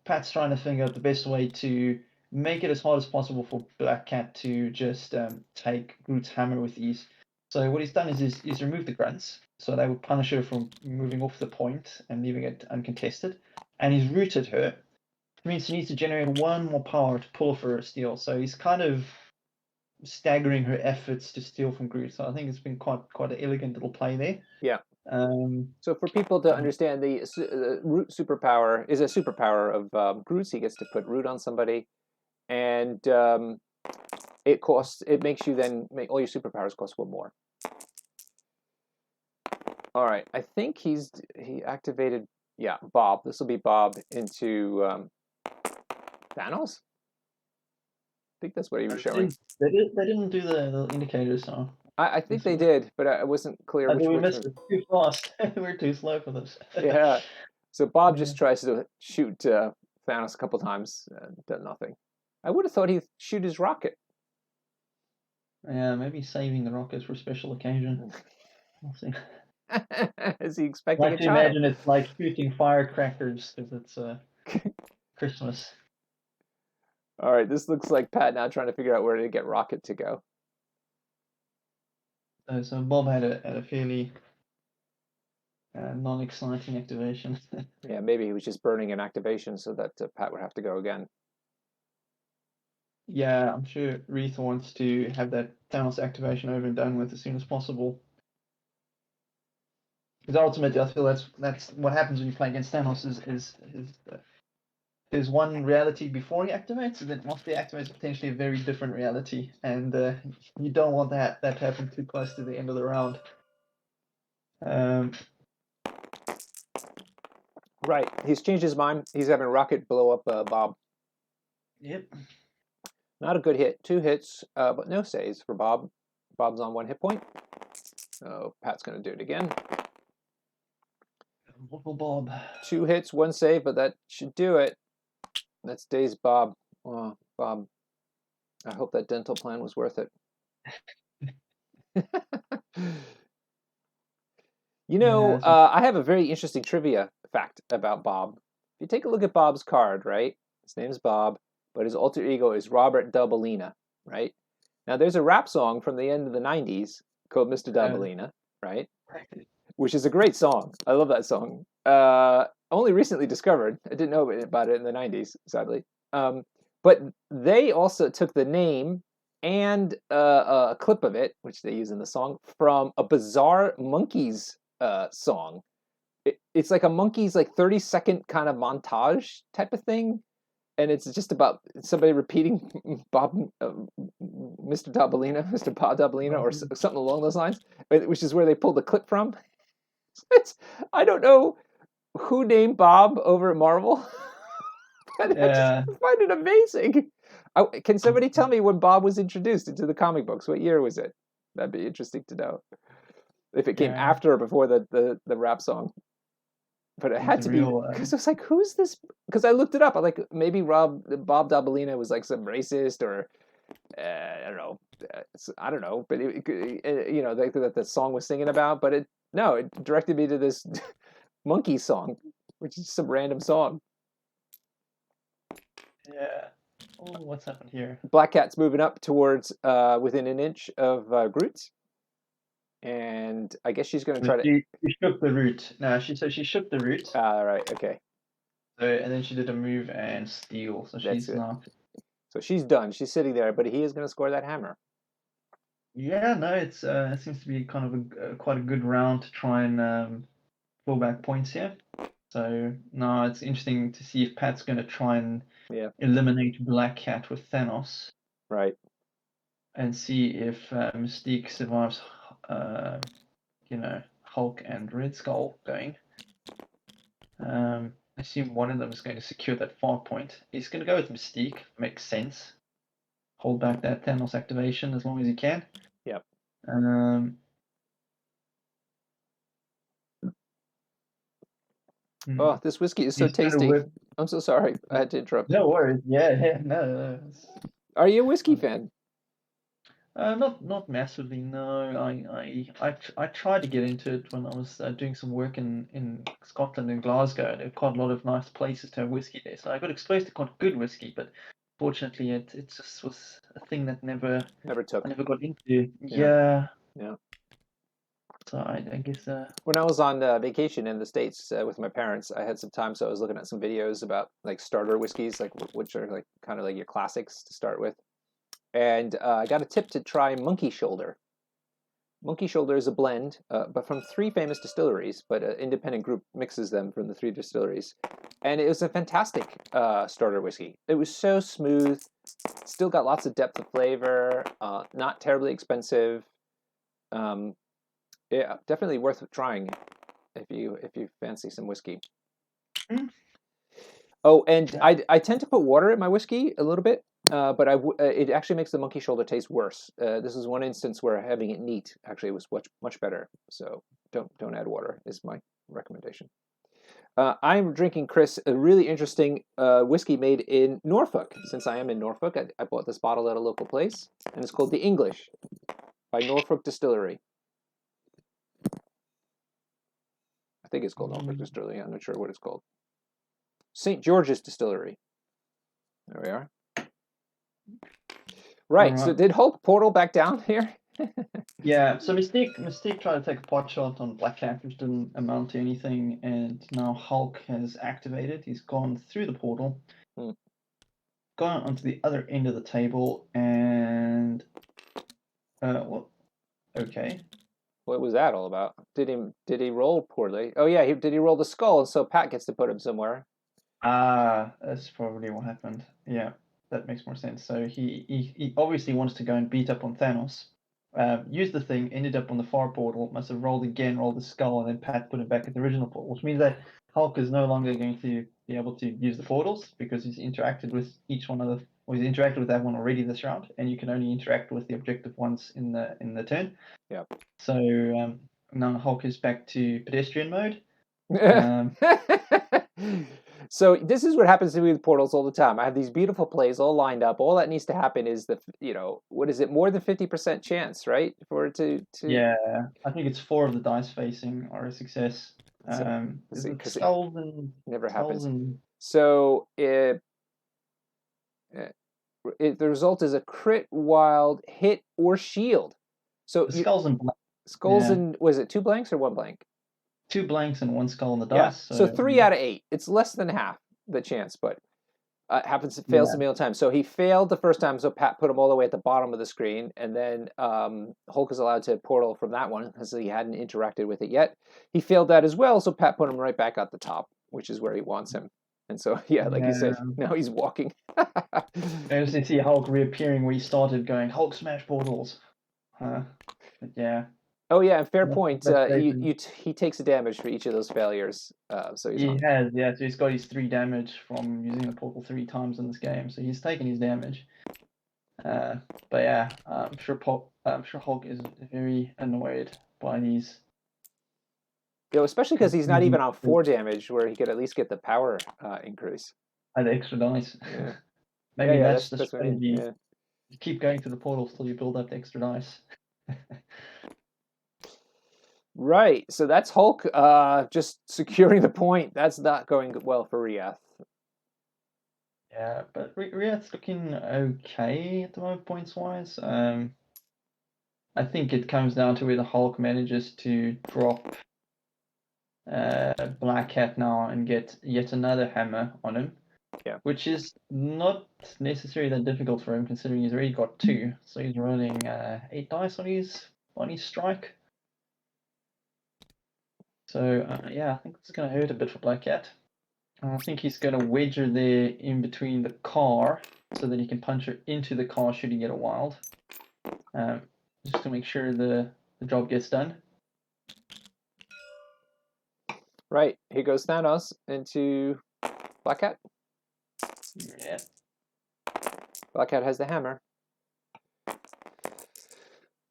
Pat's trying to figure out the best way to make it as hard as possible for Black Cat to just take Groot's hammer with ease. So what he's done is he's removed the grunts, so that would punish her from moving off the point and leaving it uncontested. And he's rooted her, which means she needs to generate 1 more power to pull for her steal. So he's kind of staggering her efforts to steal from Groot. So I think it's been quite an elegant little play there. Yeah. Um, So for people to understand, the root superpower is a superpower of Groot's. He gets to put root on somebody, and it makes you then make all your superpowers cost 1 more. All right, I think he activated, yeah, Bob. This will be Bob into Thanos. I think that's what he was showing. they didn't do the indicators, so I think they did, but I wasn't clear I which think we one. missed it too fast. We're too slow for this. Yeah. So Bob just tries to shoot Thanos a couple times and done nothing. I would have thought he'd shoot his rocket. Yeah, maybe saving the rockets for a special occasion. We'll see. Is he I expecting like a to child? imagine it's like shooting firecrackers because it's Christmas. All right, this looks like Pat now trying to figure out where to get Rocket to go. So Bob had a fairly non-exciting activation. Yeah, maybe he was just burning an activation so that Pat would have to go again. Yeah, I'm sure Reath wants to have that Thanos activation over and done with as soon as possible. Because ultimately, I feel that's what happens when you play against Thanos is there's one reality before he activates, and then after he activates, potentially a very different reality, and you don't want that to happen too close to the end of the round. Right, he's changed his mind. He's having Rocket blow up Bob. Yep. Not a good hit. 2 hits, but no saves for Bob. Bob's on 1 hit point. So Pat's going to do it again. Local Bob. 2 hits, 1 save, but that should do it. That's dazed Bob. Oh, Bob. I hope that dental plan was worth it. You know, I have a very interesting trivia fact about Bob. If you take a look at Bob's card, right? His name is Bob, but his alter ego is Robert Dobalina, right? Now, there's a rap song from the end of the 90s called Mr. Dobalina, right? Which is a great song. I love that song. Only recently discovered. I didn't know about it in the 90s, sadly. But they also took the name and a clip of it, which they use in the song, from a bizarre Monkees song. It's like a Monkees 30-second kind of montage type of thing, and it's just about somebody repeating Bob, Mr. Dobalina, Mr. Bob Dobalina, or something along those lines, which is where they pulled the clip from. I don't know who named Bob over at Marvel, but I just find it amazing. Can somebody tell me when Bob was introduced into the comic books? What year was it? That'd be interesting to know. If it came after or before the rap song. But it had to be, because I was like, who's this? Because I looked it up. I'm like, maybe Bob Dobalina was like some racist or I don't know. I don't know. But you know, that the song was singing about. But it directed me to this Monkey song, which is some random song. Yeah. Oh, what's happened here? Black Cat's moving up towards within an inch of Groot's. And I guess she's going to try to... She shook the root. No, she shook the root. Right, okay. So, and then she did a move and steal. So That's she's it. now. So she's done. She's sitting there, but he is going to score that hammer. Yeah, no, it seems to be kind of quite a good round to try and pull back points here. So no, it's interesting to see if Pat's going to try and eliminate Black Cat with Thanos. Right. And see if Mystique survives, Hulk and Red Skull going. I assume one of them is going to secure that far point. He's going to go with Mystique. Makes sense. Hold back that Thanos activation as long as he can. Yep. Oh, this whiskey is so tasty. I'm so sorry. I had to interrupt. No worries. Yeah, no. Are you a whiskey fan? Not massively. No, I tried to get into it when I was doing some work in Scotland and Glasgow. There are quite a lot of nice places to have whiskey there, so I got exposed to quite good whiskey. But fortunately, it just was a thing that never took. I never got into. Yeah. So I guess. When I was on vacation in the States with my parents, I had some time, so I was looking at some videos about like starter whiskeys, like which are like kind of like your classics to start with. And I got a tip to try Monkey Shoulder. Monkey Shoulder is a blend, but from 3 famous distilleries, but an independent group mixes them from the 3 distilleries. And it was a fantastic starter whiskey. It was so smooth, still got lots of depth of flavor, not terribly expensive. Yeah, definitely worth trying if you fancy some whiskey. Oh, and I tend to put water in my whiskey a little bit, but it actually makes the Monkey Shoulder taste worse. This is one instance where having it neat actually was much better. So don't add water is my recommendation. I'm drinking, Chris, a really interesting whiskey made in Norfolk. Since I am in Norfolk, I bought this bottle at a local place, and it's called the English by Norfolk Distillery. I think it's called Norfolk Distillery. I'm not sure what it's called. St. George's Distillery. There we are. Right. So did Hulk portal back down here? Yeah. So Mystique tried to take a pot shot on Black Cat, which didn't amount to anything, and now Hulk has activated. He's gone through the portal, gone onto the other end of the table, and okay. What was that all about? Did he roll poorly? Oh yeah, did he roll the skull, and so Pat gets to put him somewhere? That's probably what happened. Yeah, that makes more sense. So he obviously wants to go and beat up on Thanos. Used the thing, ended up on the far portal, must have rolled again, rolled the skull, and then Pat put it back at the original portal, which means that Hulk is no longer going to be able to use the portals because he's interacted with each one of the, or he's interacted with that one already this round, and you can only interact with the objective once in the turn. Yeah. So now Hulk is back to pedestrian mode. So this is what happens to me with portals all the time. I have these beautiful plays all lined up. All that needs to happen is what is it? More than 50% chance, right? For it to. Yeah, I think it's 4 of the dice facing are a success. Skulls and never happens. And... So the result is a crit, wild, hit, or shield. So skulls and blanks. Skulls and was it 2 blanks or 1 blank? 2 blanks and 1 skull on the dice. So 3 out of 8. It's less than half the chance, but fails a million times. So he failed the first time, so Pat put him all the way at the bottom of the screen, and then Hulk is allowed to portal from that one because he hadn't interacted with it yet. He failed that as well, so Pat put him right back at the top, which is where he wants him. And so, like you said, now he's walking. I just see Hulk reappearing where he started going, Hulk smash portals. Yeah. Oh yeah, and fair point. He takes a damage for each of those failures. So he has, so he's got his 3 damage from using the portal 3 times in this game. So he's taken his damage. But yeah, I'm sure Hulk is very annoyed by these. Especially because he's not even on 4 damage, where he could at least get the power increase. And the extra dice. Yeah. Maybe that's the strategy. You keep going to the portals till you build up the extra dice. Right. So that's Hulk just securing the point. That's not going well for Reath. Yeah, but Reath's looking okay at the moment, points-wise. I think it comes down to where the Hulk manages to drop Black Cat now and get yet another hammer on him. Yeah. Which is not necessarily that difficult for him, considering he's already got 2. So he's rolling 8 dice on his strike. So yeah, I think this is going to hurt a bit for Black Cat. I think he's going to wedge her there in between the car, so that he can punch her into the car should he get a wild. Just to make sure the job gets done. Right, here goes Thanos into Black Cat. Yeah. Black Cat has the hammer.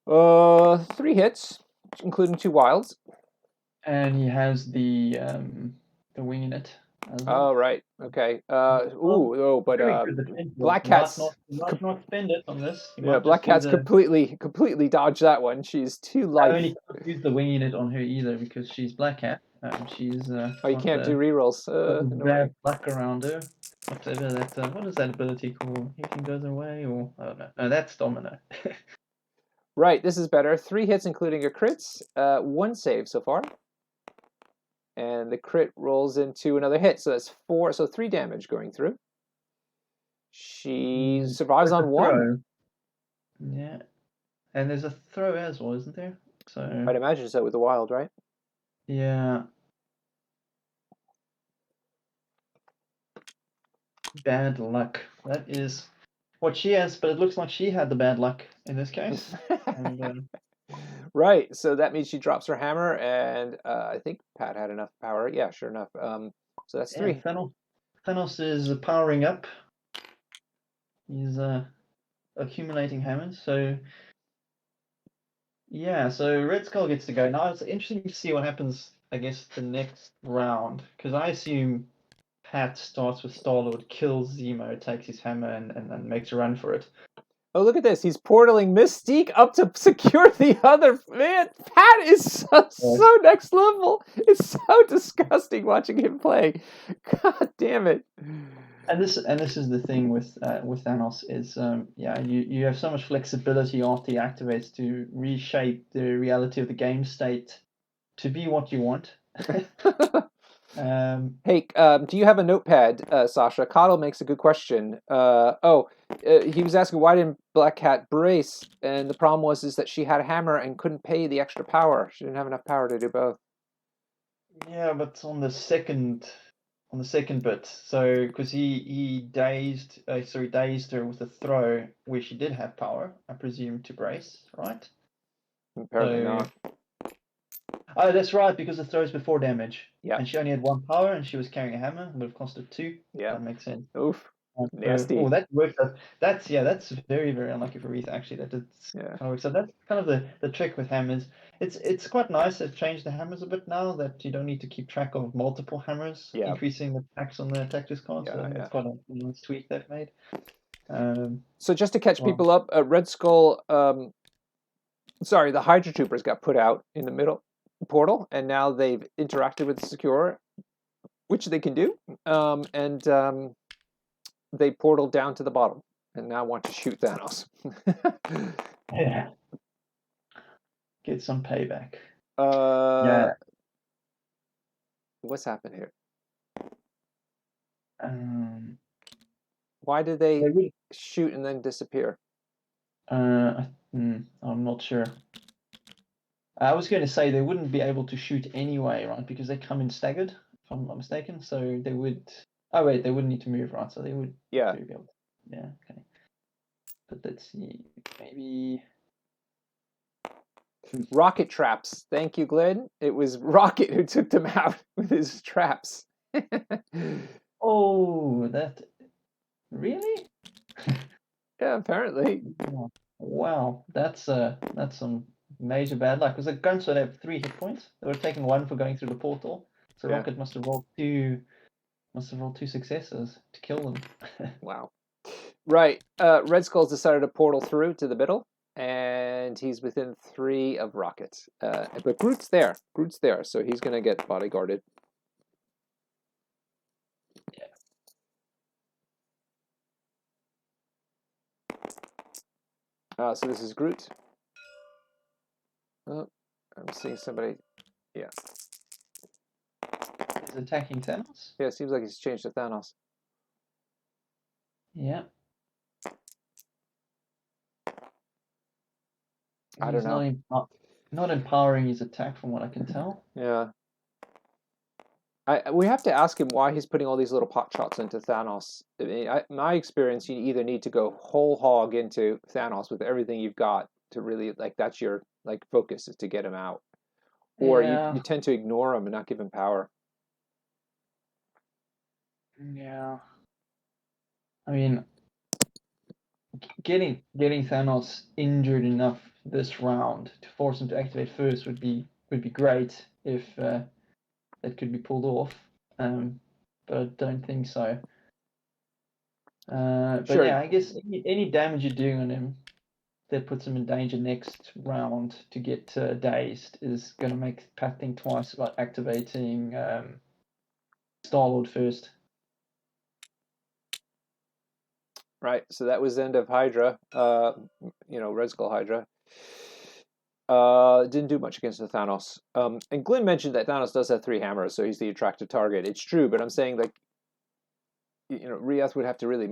3 hits, including 2 wilds. And he has the wing in it as well. Oh, right. Okay. But Black Cat's Might not spend it on this. yeah, Black Cat's completely dodged that one. She's too light. I only can't use the wing unit on her either because she's Black Cat. She's oh, you can't do rerolls. bad luck around her. Whatever that. What is that ability called? Hitting goes away, or I don't know. No, that's Domino. Right. This is better. 3 hits, including a crits. 1 save so far. And the crit rolls into another hit, so that's 4. So 3 damage going through. She survives on 1. Yeah, and there's a throw as well, isn't there? So I'd imagine so with the wild, right? Yeah. Bad luck. That is what she has, but it looks like she had the bad luck in this case. And, right, so that means she drops her hammer, and I think Pat had enough power. Yeah, sure enough. So that's 3. Thanos is powering up. He's accumulating hammers. So yeah, so Red Skull gets to go. Now it's interesting to see what happens, I guess, the next round, because I assume Pat starts with Star-Lord, kills Zemo, takes his hammer, and makes a run for it. Oh, look at this. He's portaling Mystique up to secure the other. Man, Pat is so next level. It's so disgusting watching him play. God damn it. And this is the thing with Thanos is you have so much flexibility after he activates to reshape the reality of the game state to be what you want. Hey, do you have a notepad, Sasha? Cottle makes a good question. He was asking why didn't Black Cat brace, and the problem is that she had a hammer and couldn't pay the extra power. She didn't have enough power to do both. Yeah, but on the second bit, so because he dazed her with a throw where she did have power, I presume, to brace, right? Apparently not. Oh, that's right, because the throw is before damage. Yeah. And she only had 1 power, and she was carrying a hammer. It would have cost her 2. Yeah. That makes sense. Oof. Nasty. That worked. That's very, very unlucky for Reath, actually. That it's kind of works. So that's kind of the trick with hammers. It's quite nice. They've changed the hammers a bit now that you don't need to keep track of multiple hammers, increasing the tax on the attack discard. So that's quite a nice tweak they've made. So just to catch people up, Red Skull, the Hydra Troopers got put out in the middle portal, and now they've interacted with the Secure, which they can do, they portal down to the bottom, and now want to shoot Thanos. Yeah. Get some payback. What's happened here? Why did they shoot and then disappear? I'm not sure. I was going to say they wouldn't be able to shoot anyway, right? Because they come in staggered, if I'm not mistaken. So they would. Oh wait, they wouldn't need to move, right? So they would. Yeah. Be able to, yeah. Okay. But let's see. Maybe. Rocket traps. Thank you, Glenn. It was Rocket who took them out with his traps. Oh, that. Really? Yeah, apparently. Wow, that's some major bad luck. Because the guns would have 3 hit points. They were taking 1 for going through the portal. So Rocket must have rolled 2 successes to kill them. Wow. Right. Red Skull's decided to portal through to the middle, and he's within 3 of Rocket. But Groot's there. So he's going to get bodyguarded. So this is Groot. Oh, I'm seeing somebody. Yeah. He's attacking Thanos. Yeah, it seems like he's changed to Thanos. Yeah. I don't know. Not empowering his attack, from what I can tell. Yeah. We have to ask him why he's putting all these little pot shots into Thanos. I mean, my experience, you either need to go whole hog into Thanos with everything you've got to really that's your focus is to get him out, or Yeah. you tend to ignore him and not give him power. Yeah. I mean, getting Thanos injured enough this round to force him to activate first would be great if that could be pulled off. But I don't think so. But Sure. yeah, I guess any damage you're doing on him that puts him in danger next round to get dazed is going to make Pat think twice about activating Star-Lord first. Right. So that was the end of Hydra. Red Skull Hydra. Didn't do much against the Thanos. And Glenn mentioned that Thanos does have 3 hammers, so he's the attractive target. It's true, but I'm saying Reath would have to really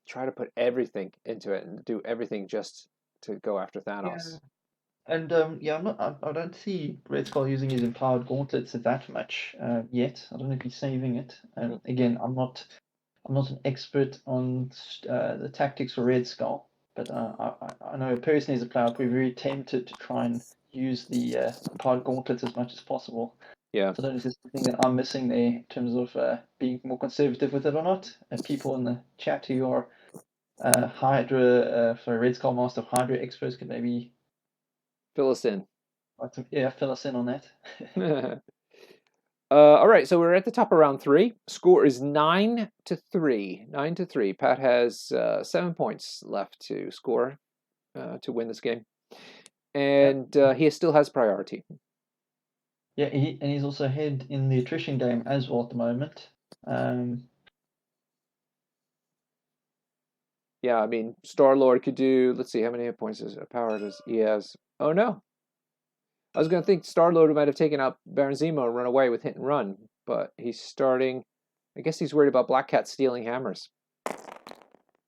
try to put everything into it and do everything just to go after Thanos. Yeah. And I don't see Red Skull using his empowered gauntlets that much yet. I don't know if he's saving it. Again, I'm not an expert on the tactics for Red Skull, but I know personally as a player, I'd be very tempted to try and use the empowered gauntlets as much as possible. Yeah. So I don't know if there's something that I'm missing there in terms of being more conservative with it or not. People in the chat who are Red Skull Master of Hydra experts could maybe fill us in. Fill us in on that. All right, so we're at the top of round 3. Score is 9-3. 9-3. Pat has 7 points left to score to win this game, and he still has priority. Yeah, he's also ahead in the attrition game as well at the moment. Yeah, I mean, Star-Lord could do, let's see, how many hit points power does he has? Oh, no. I was going to think Star-Lord might have taken out Baron Zemo and run away with hit and run, but he's starting, I guess he's worried about Black Cat stealing hammers.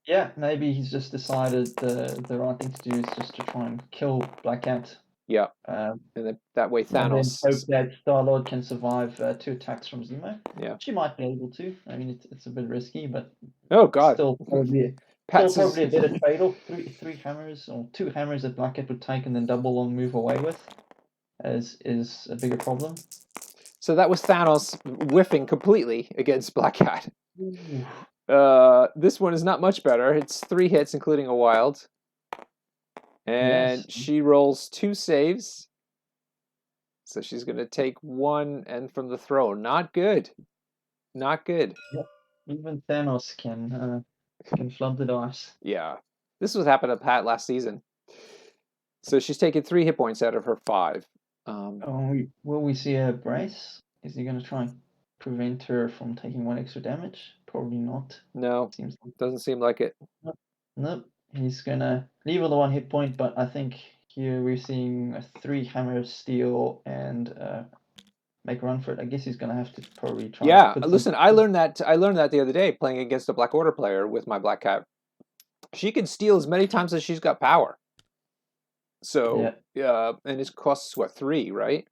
Yeah, maybe he's just decided the right thing to do is just to try and kill Black Cat. Yeah, and then that way Thanos... And then hope that Star-Lord can survive 2 attacks from Zemo. Yeah. She might be able to. I mean, it's a bit risky, but... Oh, God. Still probably a better trade-off. 3 hammers, or 2 hammers that Black Cat would take and then double on move away with is a bigger problem. So that was Thanos whiffing completely against Black Cat. This one is not much better. It's 3 hits, including a wild. And she rolls 2 saves. So she's going to take 1 and from the throw. Not good. Not good. Yep. Even Thanos can flood the dice. Yeah. This was happened to Pat last season. So she's taken 3 hit points out of her 5. Will we see a brace? Is he going to try and prevent her from taking 1 extra damage? Probably not. No, doesn't seem like it. Nope. He's going to leave her the 1 hit point, but I think here we're seeing a 3 hammer steal and make a run for it. I guess he's going to have to probably try. Yeah, listen, I learned that the other day playing against a Black Order player with my Black Cat. She can steal as many times as she's got power. So, and it costs, 3, right?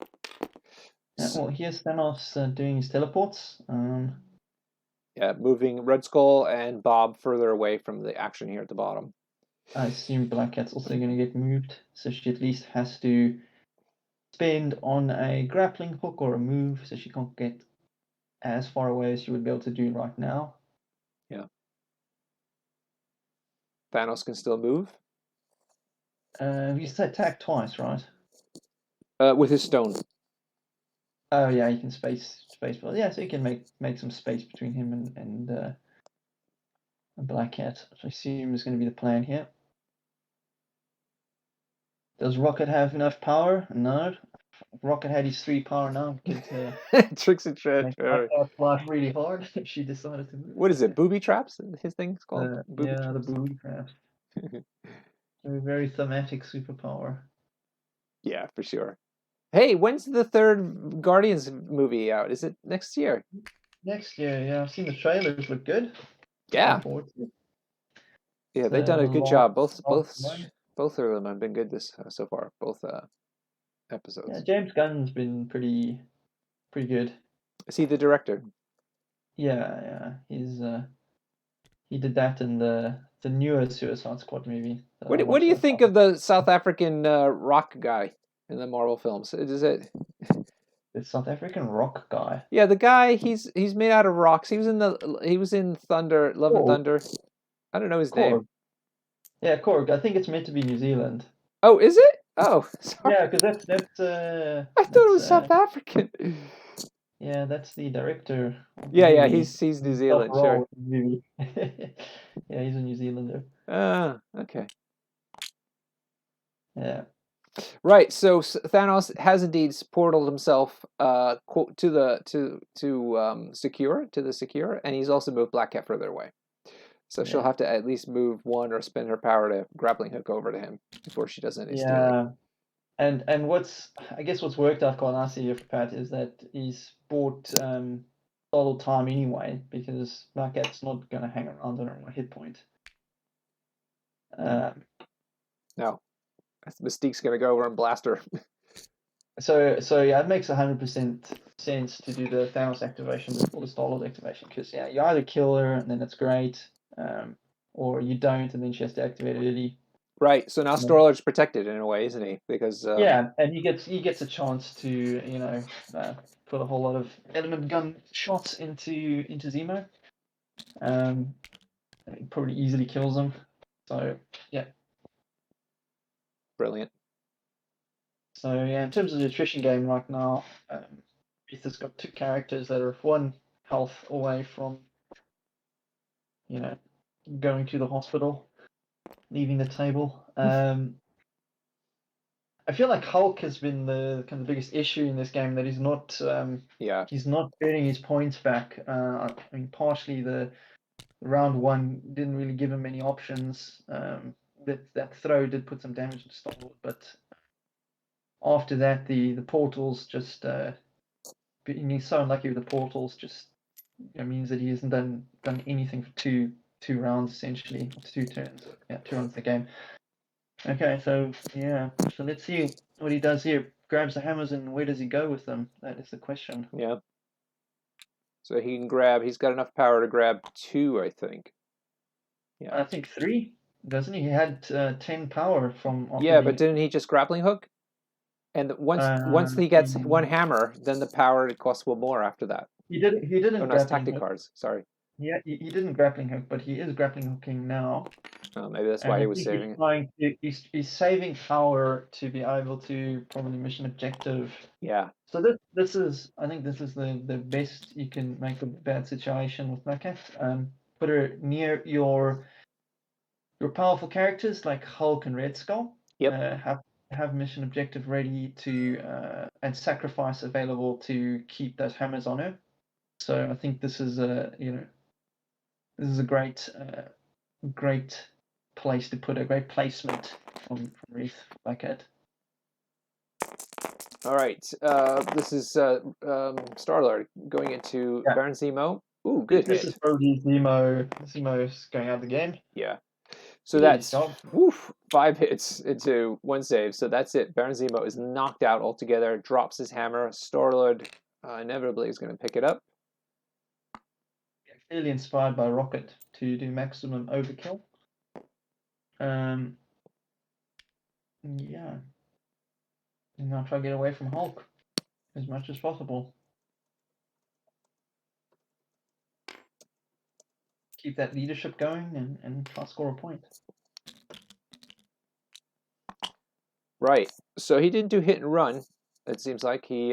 Yeah, well, here's Thanos doing his teleports. Yeah, moving Red Skull and Bob further away from the action here at the bottom. I assume Black Cat's also going to get moved, so she at least has to spend on a grappling hook or a move, so she can't get as far away as she would be able to do right now. Yeah. Thanos can still move. He's attacked twice, right? With his stone. Oh yeah, he can space. Well, yeah, so he can make some space between him and Black Cat, which I assume is going to be the plan here. Does Rocket have enough power? No. Rocket had his 3 power now. Tricks and tread. Life really hard if she decided to move. What is it? Booby traps? His thing's called? The booby traps. A very thematic superpower. Yeah, for sure. Hey, when's the third Guardians movie out? Is it next year? Next year, yeah, I've seen the trailers look good. Looking Yeah, forward to it. yeah, they've So done a good job. last one. Both of them have been good this so far. Both Yeah, episodes. James Gunn's been pretty good. Is he the director? Yeah. He did that in the newer Suicide Squad movie that I What do watched you last think time. of the South African rock guy in the Marvel films? Is it? The South African rock guy. Yeah, the guy. He's made out of rocks. He was in Thunder, Love and Korg. Thunder. I don't know his name. Korg. Yeah, Korg. I think it's meant to be New Zealand. Oh, is it? Oh, sorry. Yeah, because I thought it was South African. yeah, that's the director of the Yeah, movie. he's New Top Zealand, sure. role in the movie. Yeah, he's a New Zealander. Okay. Yeah. Right. So Thanos has indeed portaled himself to the secure, and he's also moved Black Cat further away. So she'll Yeah. have to at least move one or spend her power to grappling hook over to him before she does any stealing. Yeah. And I guess what's worked out quite nicely here for Pat is that he's bought a little time anyway because Black Cat's not going to hang around on a hit point. No, Mystique's gonna go over and blast her. So yeah, it makes 100% sense to do the Thanos activation before the Star-Lord activation because yeah, you either kill her and then it's great, or you don't and then she has to activate it early. Right. So now Star-Lord's protected in a way, isn't he? Because Yeah, and he gets a chance to put a whole lot of element gun shots into Zemo. He probably easily kills him. So yeah. brilliant. So yeah, in terms of the attrition game right now, Reath has got two characters that are one health away from going to the hospital, leaving the table. I feel like Hulk has been the kind of biggest issue in this game that Yeah. he's not earning his points back. I mean, partially the round one didn't really give him many options. That throw did put some damage to Star-Lord, but after that, the portals just he's so unlucky with the portals. Just means that he hasn't done anything for two rounds essentially, 2 turns. Yeah, 2 rounds of the game. Okay, so yeah, so let's see what he does here. Grabs the hammers and where does he go with them? That is the question. Yeah. So he can grab. He's got enough power to grab two, I think. Yeah. I think 3, doesn't he? He had 10 power from Yeah, but didn't he just grappling hook? And once he gets one hammer, then the power costs will more after that. He didn't Oh no, it's grappling tactic hook. cards. Sorry. Yeah, he didn't grappling hook, but he is grappling hooking now. Oh, maybe that's And why I he was think saving he's it. trying to he's saving power to be able to probably mission objective. Yeah. So this is I think this is the best you can make a bad situation with Black Cat. Put her near your powerful characters like Hulk and Red Skull. Yep. Have mission objective ready to and sacrifice available to keep those hammers on her. So I think this is a great place to put a great placement from Reath Black Cat. All right. This is Star-Lord going into Baron Zemo. Ooh, good This hit. is probably Zemo's going out of the game. Yeah. So He did his that's job. 5 hits into 1 save. So that's it. Baron Zemo is knocked out altogether, drops his hammer. Star-Lord inevitably is going to pick it up. Clearly inspired by Rocket to do maximum overkill. Yeah. And now try to get away from Hulk as much as possible. Keep that leadership going and try to score a point. Right. So he didn't do hit and run. It seems like he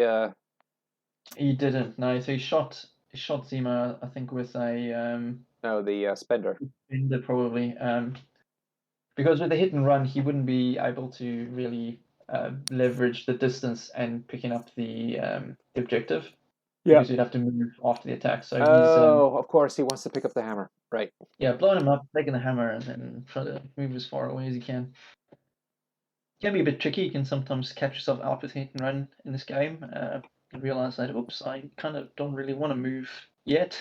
didn't. No, so he shot Zemo, I think, with a no, the spender. Spender probably. Because with the hit and run, he wouldn't be able to really leverage the distance and picking up the objective. Yeah. Because you'd have to move after the attack. So he's of course he wants to pick up the hammer. Right. blowing him up, taking the hammer, and then try to move as far away as he can. can be a bit tricky. You can sometimes catch yourself out with hit and run in this game and realize that, oops, I kind of don't really want to move yet.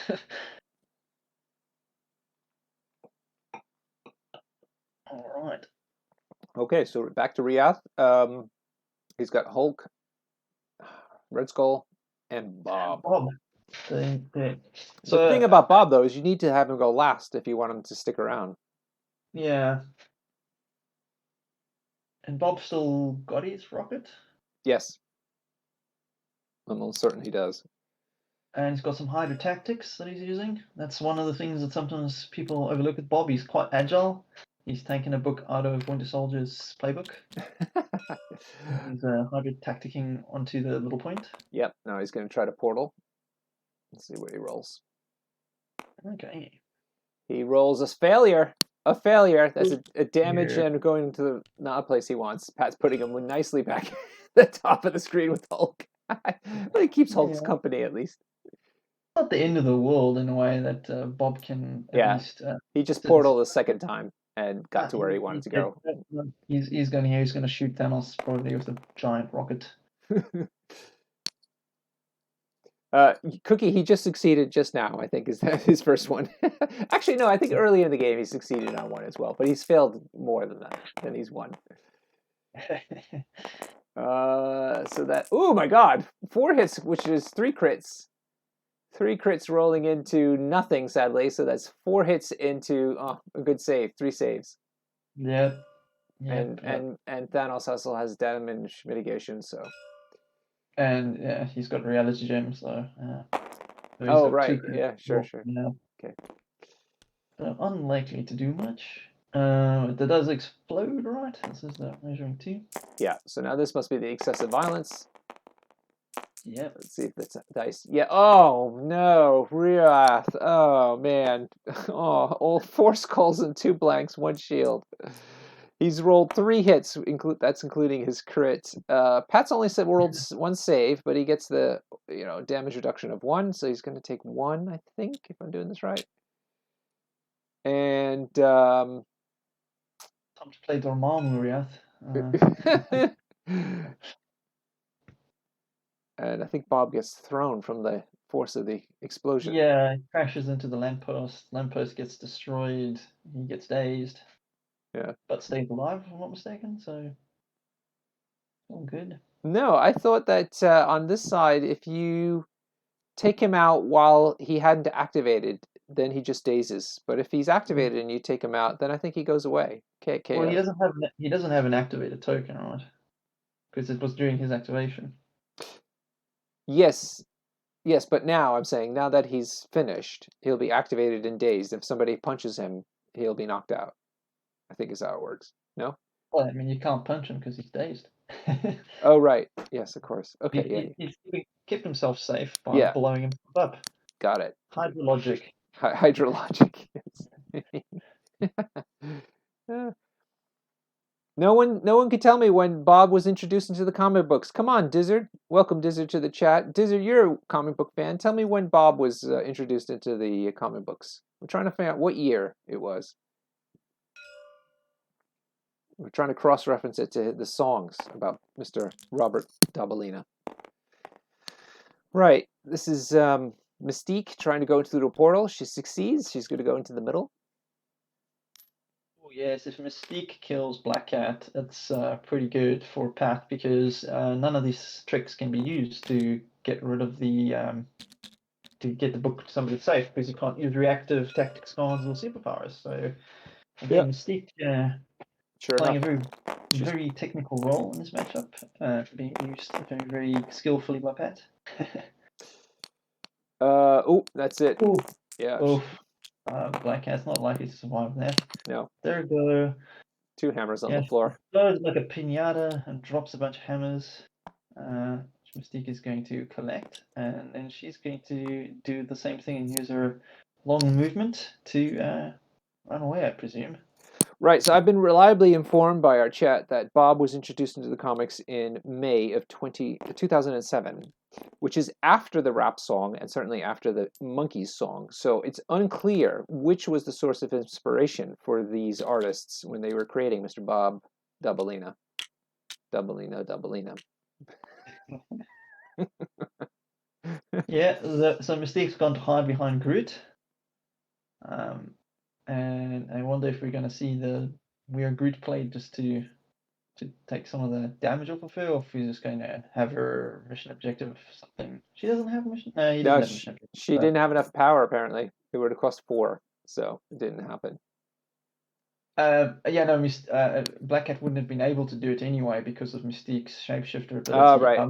All right. Okay, so back to Reath. He's got Hulk, Red Skull, and Bob. Bob. The So thing about Bob, though, is you need to have him go last if you want him to stick around. yeah. And Bob still got his rocket? Yes. I'm almost certain he does. And he's got some hydro tactics that he's using. That's one of the things that sometimes people overlook with Bob. He's quite agile. He's taken a book out of Winter Soldier's playbook. He's hydro tacticking onto the little point. Yep. Now he's going to try to portal. Let's see what he rolls. Okay. He rolls a failure. A failure. That's a damage and going to the not a place he wants. Pat's putting him nicely back at the top of the screen with Hulk. But he keeps Hulk's company at least. Not the end of the world in a way that Bob can at least. He just portaled a second time and got to where he wanted to go. He's going to shoot Thanos probably with a giant rocket. Cookie, he just succeeded just now, I think, is that his first one. Actually, no, I think early in the game he succeeded on one as well, but he's failed more than that, than he's won. So that, oh my god, 4 hits, which is 3 crits. 3 crits rolling into nothing, sadly, so that's 4 hits into, a good save, 3 saves. Yeah. And Thanos also has damage mitigation, so. And yeah, he's got reality gems, so. Oh, right. Yeah, sure. Yeah. Okay. So unlikely to do much. It does explode, right? This is the measuring 2. Yeah, so now this must be the excessive violence. Yep. Let's see if that's dice. Yeah. Oh, no. Reath. Oh, man. Oh, all 4 skulls and 2 blanks, 1 shield. He's rolled 3 hits, that's including his crit. Pat's only said rolled 1 save, but he gets the damage reduction of 1, so he's going to take 1, I think, if I'm doing this right. And time to play Dormammu, Reath. And I think Bob gets thrown from the force of the explosion. Yeah, he crashes into the lamppost. Lamppost gets destroyed. He gets dazed. Yeah. But stays alive, if I'm not mistaken, so all good. No, I thought that on this side, if you take him out while he hadn't activated, then he just dazes. But if he's activated and you take him out, then I think he goes away. KO. Well, he doesn't have an activated token, right? Because it was during his activation. Yes, but now I'm saying now that he's finished, he'll be activated and dazed. If somebody punches him, he'll be knocked out. I think is how it works. No? Well, I mean, you can't punch him because he's dazed. Oh, right. Yes, of course. Okay, He's kept himself safe by blowing him up. Got it. Hydrologic. Hydrologic. No one could tell me when Bob was introduced into the comic books. Come on, Dizzard. Welcome, Dizzard, to the chat. Dizzard, you're a comic book fan. Tell me when Bob was introduced into the comic books. We're trying to find out what year it was. We're trying to cross-reference it to the songs about Mr. Robert Dabalina. Right. This is Mystique trying to go into the portal. She succeeds. She's going to go into the middle. Oh, yes, if Mystique kills Black Cat, it's pretty good for Pat because none of these tricks can be used to get rid of the to get the book to somebody safe because you can't use reactive tactics cards or superpowers. So again, Mystique playing a very technical role in this matchup, being used very, very skillfully by Pat. That's it. Ooh. Yeah. Black Cat's not likely to survive that. No. There we go. 2 hammers on the floor. Goes like a pinata and drops a bunch of hammers. Mystique is going to collect, and then she's going to do the same thing and use her long movement to run away, I presume. Right, so I've been reliably informed by our chat that Bob was introduced into the comics in May of 2007, which is after the rap song and certainly after the Monkees song. So it's unclear which was the source of inspiration for these artists when they were creating Mr. Bob Dabalina. Doublino, doublino. Yeah, so Mystique's gone to hide behind Groot. And I wonder if we're going to see the weird Groot play just to take some of the damage off of her, or if he's just going to have her mission objective or something. She doesn't have a mission? No, he doesn't have a mission objective. She didn't have enough power, apparently. It would have cost 4, so it didn't happen. Yeah, no, Black Cat wouldn't have been able to do it anyway because of Mystique's shapeshifter ability. Oh, right.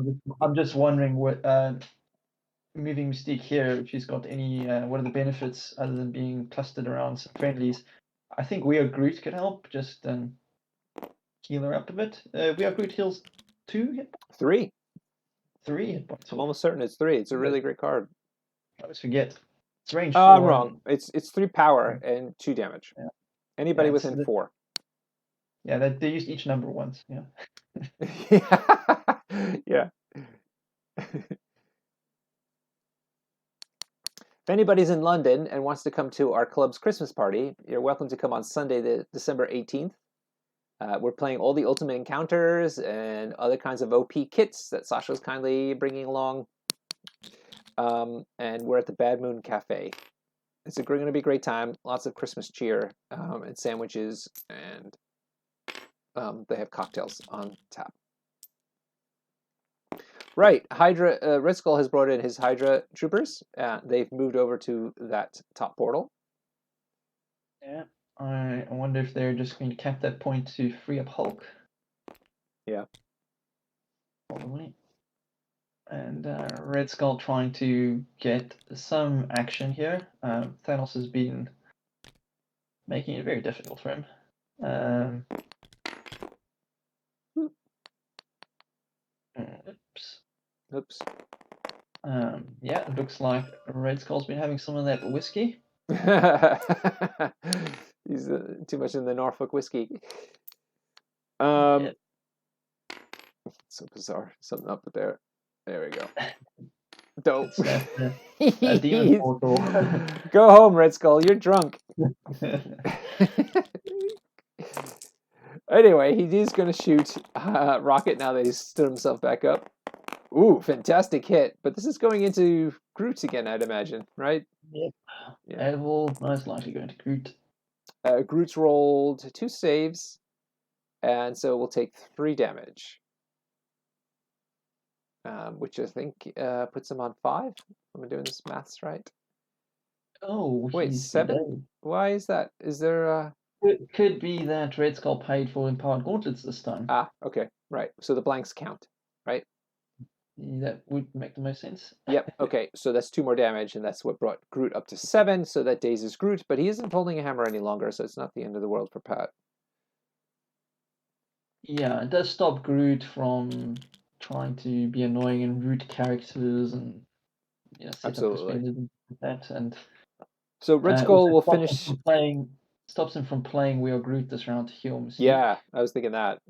I'm just wondering what moving Mystique here, if she's got any what are the benefits other than being clustered around some friendlies. I think We Are Groot could help, just heal her up a bit. We Are Groot heals 2 hit points? 3. 3 hit points. I'm almost certain it's 3. It's a really great card. I always forget. It's range 4. I'm wrong. It's 3 power and 2 damage. Yeah. Anybody within 4. Yeah, they used each number once. Yeah. Yeah. If anybody's in London and wants to come to our club's Christmas party, you're welcome to come on Sunday, December 18th. We're playing all the Ultimate Encounters and other kinds of OP kits that Sasha's kindly bringing along. And we're at the Bad Moon Cafe. It's going to be a great time. Lots of Christmas cheer and sandwiches, and they have cocktails on tap. Right, Hydra. Red Skull has brought in his Hydra troopers. They've moved over to that top portal. Yeah, I wonder if they're just going to cap that point to free up Hulk. Yeah. Probably. And Red Skull trying to get some action here. Thanos has been making it very difficult for him. Oops. Yeah, it looks like Red Skull's been having some of that whiskey. He's too much in the Norfolk whiskey. Yeah. So bizarre. Something up there. There we go. Dope. Demon portal. Go home, Red Skull. You're drunk. Anyway, he's going to shoot Rocket now that he's stood himself back up. Ooh, fantastic hit. But this is going into Groot again, I'd imagine, right? Yep. Yeah. It will most likely go into Groot. Groot's rolled 2 saves, and so we'll take 3 damage. Which I think puts him on 5. Am I doing this maths right? Oh, wait, 7? Why is that? Is there It could be that Red Skull paid for Empowered Gauntlets this time. Ah, okay, right. So the blanks count, right? That would make the most sense. Yep, okay. So that's 2 more damage, and that's what brought Groot up to 7, so that dazes Groot, but he isn't holding a hammer any longer, so it's not the end of the world for Pat. Yeah, it does stop Groot from trying to be annoying and rude characters and absolutely that. And so Red Skull will finish stops him from playing We Are Groot this round to heal Mystique. Yeah, I was thinking that.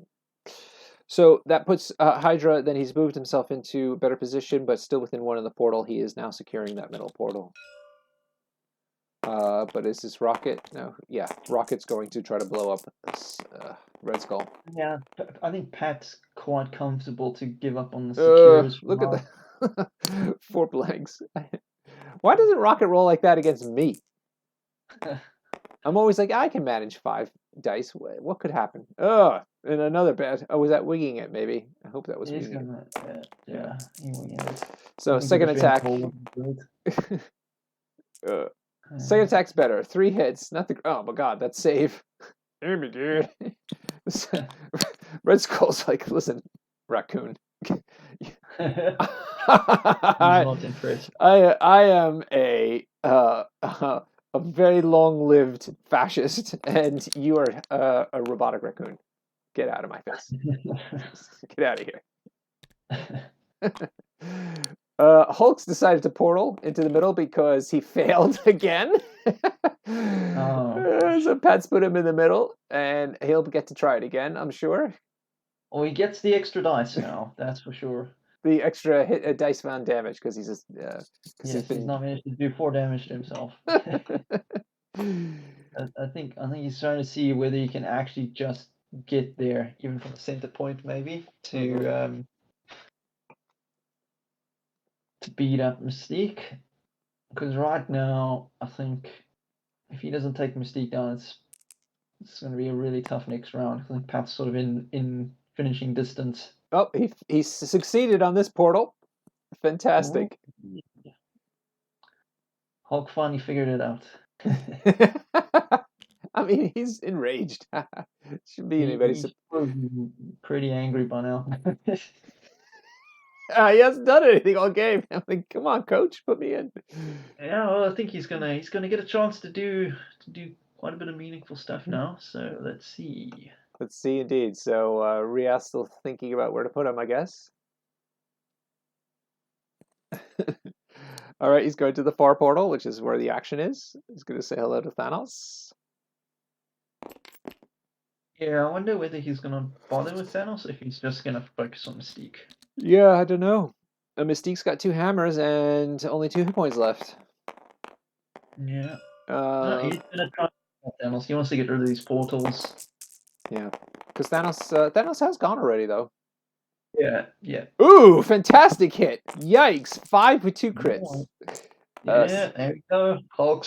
So that puts Hydra, then he's moved himself into a better position, but still within one of the portal. He is now securing that middle portal. But is this Rocket? No, yeah, Rocket's going to try to blow up this Red Skull. Yeah, I think Pat's quite comfortable to give up on the secures. Look at that. 4 blanks. Why doesn't Rocket roll like that against me? I'm always like, I can manage 5 dice. What could happen? And another bad. Oh, was that winging it, maybe? I hope that was winging it. Yeah. So, second attack. Second attack's better. 3 hits. Not the. Oh my god, that's save. Hear me, dude. Red Skull's like, listen, raccoon. I am a very long-lived fascist, and you are a robotic raccoon. Get out of my face. Get out of here. Hulk's decided to portal into the middle because he failed again. So Pat's put him in the middle, and he'll get to try it again, I'm sure. Oh, he gets the extra dice now, that's for sure. The extra dice found damage because he's just he's not managed to do 4 damage to himself. I think he's trying to see whether he can actually just get there, even from the center point, maybe to beat up Mystique. Because right now, I think if he doesn't take Mystique down, it's going to be a really tough next round. I think Pat's sort of in finishing distance. Oh, he succeeded on this portal. Fantastic. Ooh. Hulk finally figured it out. I mean, he's enraged. Shouldn't be anybody's. He's pretty angry by now. He hasn't done anything all game. I'm like, come on, coach, put me in. Yeah, well, I think he's gonna get a chance to do quite a bit of meaningful stuff now. So let's see. Let's see, indeed. So Reath still thinking about where to put him, I guess. All right, he's going to the far portal, which is where the action is. He's going to say hello to Thanos. Yeah, I wonder whether he's gonna bother with Thanos or if he's just gonna focus on Mystique. Yeah, I don't know. Mystique's got 2 hammers and only 2 hit points left. Yeah. He's gonna try Thanos. He wants to get rid of these portals. Yeah, because Thanos has gone already, though. Yeah. Ooh, fantastic hit! Yikes! 5 with 2 crits. Yeah, there we go. Hulk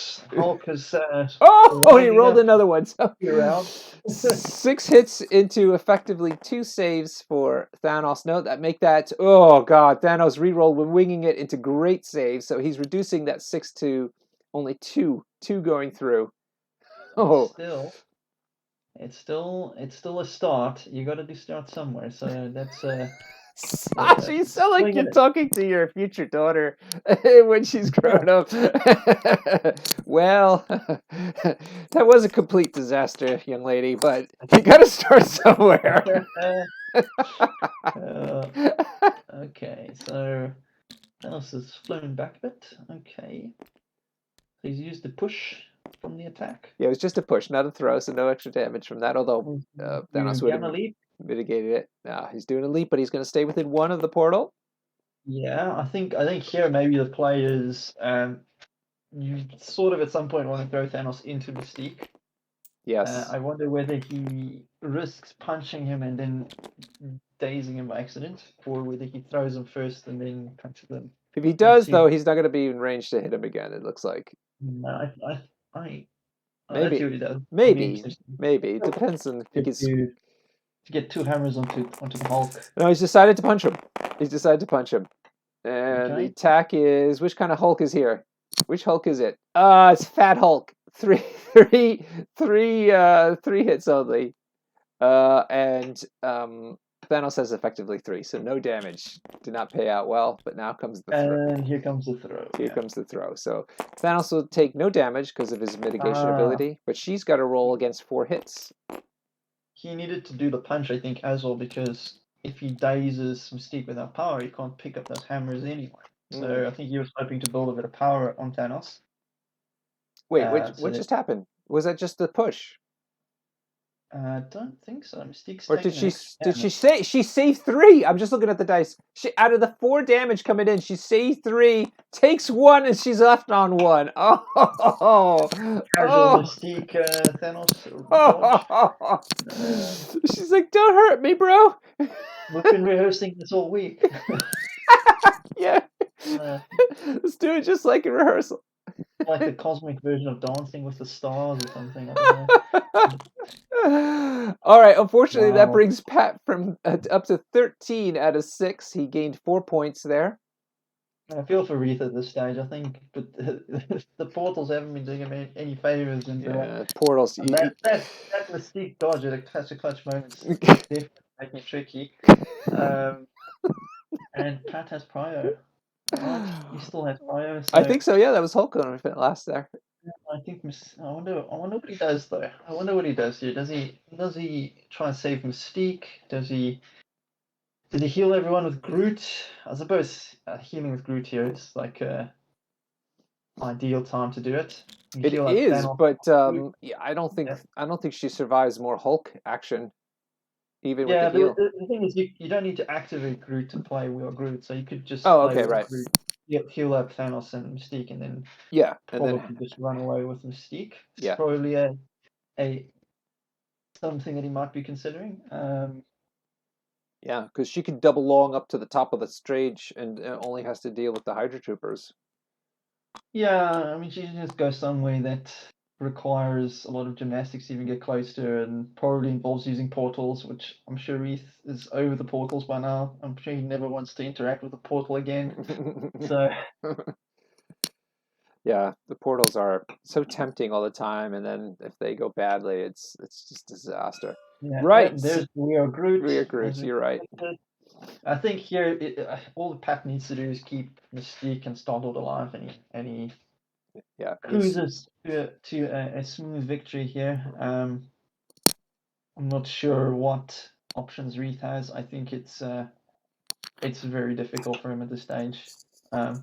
has. He rolled another one. So 6 hits into effectively 2 saves for Thanos. No, make that. Oh god, Thanos rerolled when winging it into great saves. So he's reducing that 6 to only 2 going through. Oh, it's still a start. You got to start somewhere. So that's. Sasha, you sound like you're talking to your future daughter when she's grown up. Well, that was a complete disaster, young lady, but you got to start somewhere. Okay, so Thanos has flown back a bit. Okay. He's used the push from the attack. Yeah, it was just a push, not a throw, so no extra damage from that, although Thanos would have mitigated it. He's doing a leap, but he's going to stay within 1 of the portal. Yeah, I think here maybe the players you sort of at some point want to throw Thanos into Mystique. Yes. I wonder whether he risks punching him and then dazing him by accident, or whether he throws him first and then punches him. If he does, though, he's not going to be in range to hit him again, it looks like. No, maybe. Let's see what he does. Maybe. It depends on if he gets... to get 2 hammers onto the Hulk. No, he's decided to punch him. And the attack is... Which kind of Hulk is here? Which Hulk is it? It's Fat Hulk. Three hits only. And Thanos has effectively 3, so no damage. Did not pay out well, but now comes the throw. And here comes the throw. Here comes the throw. So Thanos will take no damage because of his mitigation ability, but she's got to roll against 4 hits. He needed to do the punch, I think, as well, because if he dazes Mystique without power, he can't pick up those hammers anyway. So I think he was hoping to build a bit of power on Thanos. Wait, what just happened? Was that just the push? I don't think so. Mystique's or did she say she saved 3? I'm just looking at the dice. She, out of the 4 damage coming in, she saved 3, takes 1, and she's left on 1. Mystique, Thanos. She's like, don't hurt me, bro. We've been rehearsing this all week. Yeah. Let's do it just like a rehearsal. Like the cosmic version of Dancing with the Stars or something. I don't know. All right. Unfortunately, that brings Pat from up to 13 out of 6. He gained 4 points there. I feel for Reath at this stage. I think, but the portals haven't been doing him any favors. And portals. That Mystique dodge at a clutch moment is definitely making it tricky. And Pat has Prio. Right? He still has Prio. So I think so. Yeah, that was Hulk on last there. I think. I wonder what he does though. I wonder what he does here. Does he try and save Mystique? Does he heal everyone with Groot? I suppose healing with Groot here is like a ideal time to do it. It is, but yeah, I don't think she survives more Hulk action. Even with the heal. The thing is, you don't need to activate Groot to play Wheel Groot, so you could just play right. Groot, heal up Thanos and Mystique, and then probably just run away with Mystique. It's yeah, probably a something that he might be considering. Yeah, because she could double long up to the top of the stage and only has to deal with the Hydra Troopers. Yeah, I mean, she should just go somewhere that requires a lot of gymnastics to even get close to her, and probably involves using portals, which I'm sure Reath is over the portals by now. I'm sure he never wants to interact with a portal again. So Yeah, the portals are so tempting all the time, and then if they go badly, it's just disaster. yeah, Right, there's Leo Groot, Rear as Groots, we you're right. expected. I think here all the Pat needs to do is keep Mystique and Star-Lord alive, and he Yeah, cruises to a smooth victory here. I'm not sure what options Reath has. I think it's very difficult for him at this stage.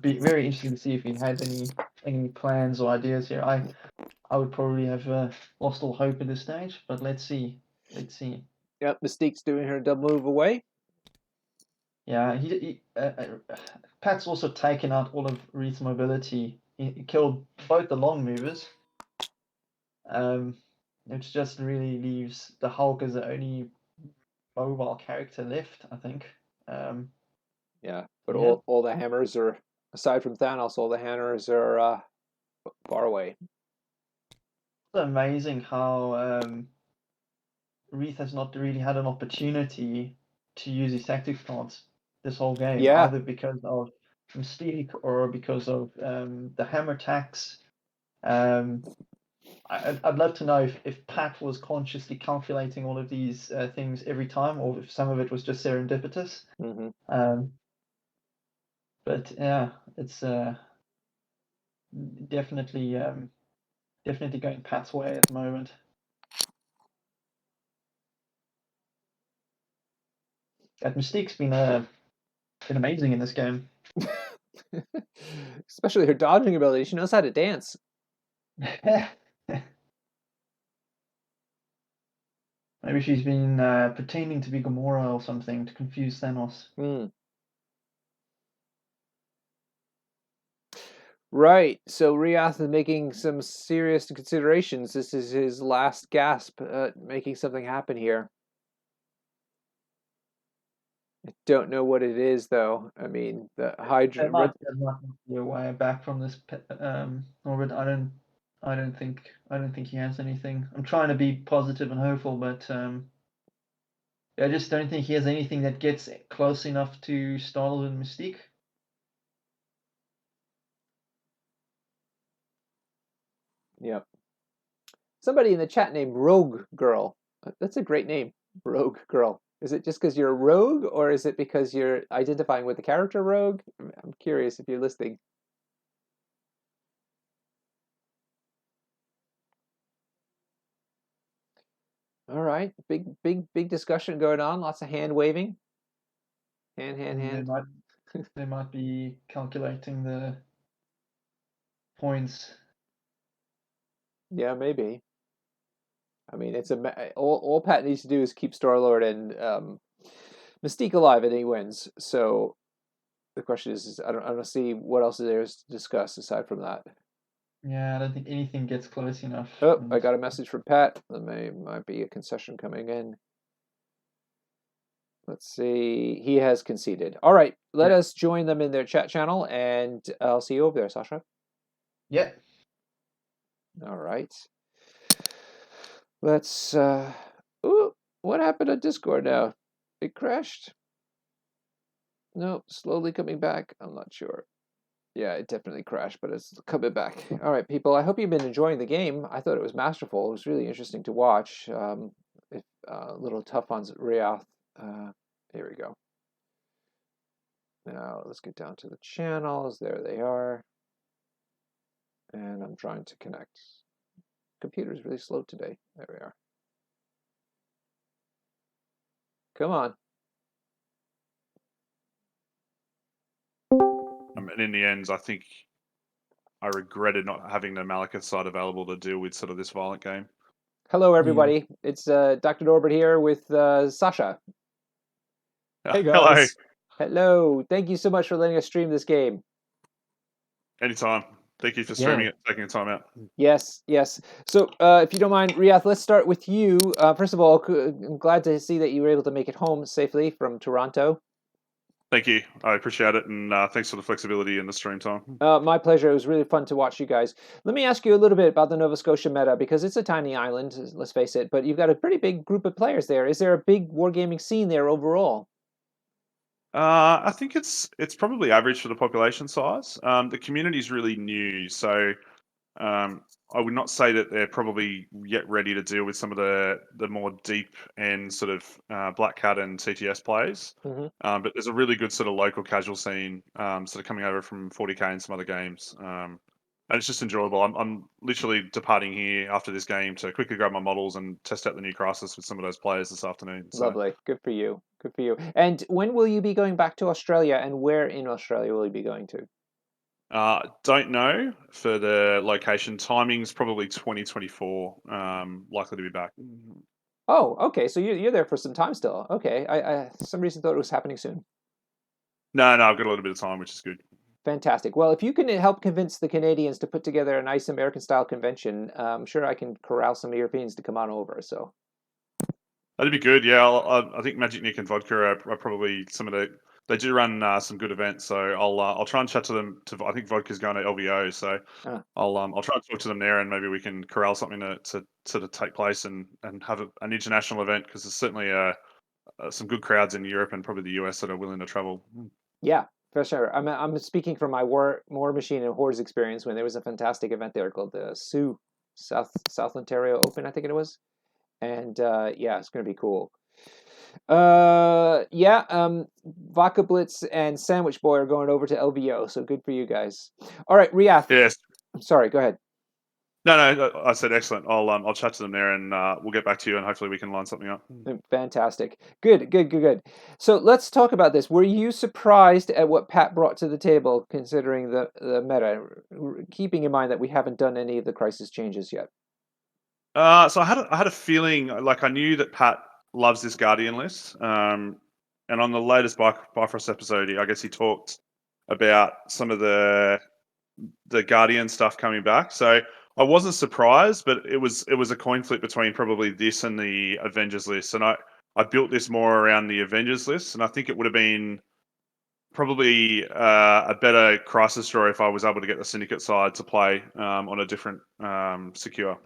Be very interesting to see if he had any plans or ideas here. I would probably have lost all hope at this stage, but let's see. Let's see. Yep, Mystique's doing her double move away. Yeah, Pat's also taken out all of Reed's mobility. He killed both the long movers, which just really leaves the Hulk as the only mobile character left, I think. Yeah, but Yeah, all the hammers are, aside from Thanos, all the hammers are far away. it's amazing how Reath has not really had an opportunity to use his tactics cards this whole game, Yeah, either because of Mystique or because of the hammer attacks. Um, I'd love to know if Pat was consciously calculating all of these things every time, or if some of it was just serendipitous. mm-hmm. Um, but yeah, it's definitely definitely going Pat's way at the moment. That Mystique's been amazing in this game. Especially her dodging ability. She knows how to dance. Maybe she's been pretending to be Gamora or something to confuse Thanos. Mm. Right. So Reath is making some serious considerations. This is his last gasp at making something happen here. I don't know what it is, though. I mean, the Hydra. There might be a way back from this orbit. I don't think he has anything. I'm trying to be positive and hopeful, but I just don't think he has anything that gets close enough to Star-Lord and Mystique. Yep. Somebody in the chat named Rogue Girl. That's a great name, Rogue Girl. Is it just because you're a rogue, or is it because you're identifying with the character Rogue? I'm curious if you're listening. All right, big discussion going on. Lots of hand waving. Hand. They might be calculating the points. Yeah, maybe. I mean, it's all Pat needs to do is keep Star-Lord and Mystique alive, and he wins. So the question is I don't see what else there is to discuss aside from that. Yeah, I don't think anything gets close enough. Oh, I got a message from Pat. There might be a concession coming in. Let's see. He has conceded. All right, let us join them in their chat channel, and I'll see you over there, Sasha. Yeah. All right. Let's. Ooh, what happened to Discord now? It crashed. No, slowly coming back. I'm not sure. Yeah, it definitely crashed, but it's coming back. All right, people. I hope you've been enjoying the game. I thought it was masterful. It was really interesting to watch. A little tough on Reath. Here we go. Now let's get down to the channels. There they are. And I'm trying to connect. Computer's really slow today. There we are. Come on. And in the end, I think I regretted not having the Malekith side available to deal with sort of this violent game. Hello, everybody. Yeah. It's Dr. Norbert here with Sasha. Hey, guys. Hello. Thank you so much for letting us stream this game. Anytime. Thank you for streaming it, taking the time out. Yes. So, if you don't mind, Reath, let's start with you. First of all, I'm glad to see that you were able to make it home safely from Toronto. Thank you. I appreciate it, and thanks for the flexibility in the stream time. My pleasure. It was really fun to watch you guys. Let me ask you a little bit about the Nova Scotia meta, because it's a tiny island, let's face it, but you've got a pretty big group of players there. Is there a big wargaming scene there overall? I think it's probably average for the population size. The community is really new, so I would not say that they're probably yet ready to deal with some of the more deep and sort of Black Cat and TTS plays. Mm-hmm. But there's a really good sort of local casual scene, sort of coming over from 40k and some other games. And it's just enjoyable. I'm literally departing here after this game to quickly grab my models and test out the new crisis with some of those players this afternoon. So. Lovely. Good for you. Good for you. And when will you be going back to Australia, and where in Australia will you be going to? Don't know for the location. Timing's probably 2024. Likely to be back. Oh, okay. So you're there for some time still. Okay. I for some reason thought it was happening soon. No, I've got a little bit of time, which is good. Fantastic. Well, if you can help convince the Canadians to put together a nice American-style convention, I'm sure I can corral some Europeans to come on over. So That'd be good. Yeah, I think Magic Nick and Vodka are probably some of the. They do run some good events, so I'll try and chat to them. I think Vodka's going to LVO, so I'll try and talk to them there, and maybe we can corral something to sort of take place and have an international event, because there's certainly some good crowds in Europe and probably the US that are willing to travel. yeah, for sure. I'm speaking from my War Machine and Hordes experience when there was a fantastic event there called the Sioux South Ontario Open, I think it was, and yeah, it's going to be cool. Vodka Blitz and Sandwich Boy are going over to LVO, so good for you guys. All right, Reath. Yes. Sorry, go ahead. No, I said excellent. I'll chat to them there, and we'll get back to you, and hopefully we can line something up. Fantastic. Good. So let's talk about this. Were you surprised at what Pat brought to the table, considering the meta, keeping in mind that we haven't done any of the crisis changes yet? So I had a feeling, like I knew that Pat loves this Guardian list. And on the latest Bifrost episode, I guess he talked about some of the Guardian stuff coming back. So I wasn't surprised, but it was a coin flip between probably this and the Avengers list. And I built this more around the Avengers list, and I think it would have been probably a better crisis story if I was able to get the Syndicate side to play on a different secure.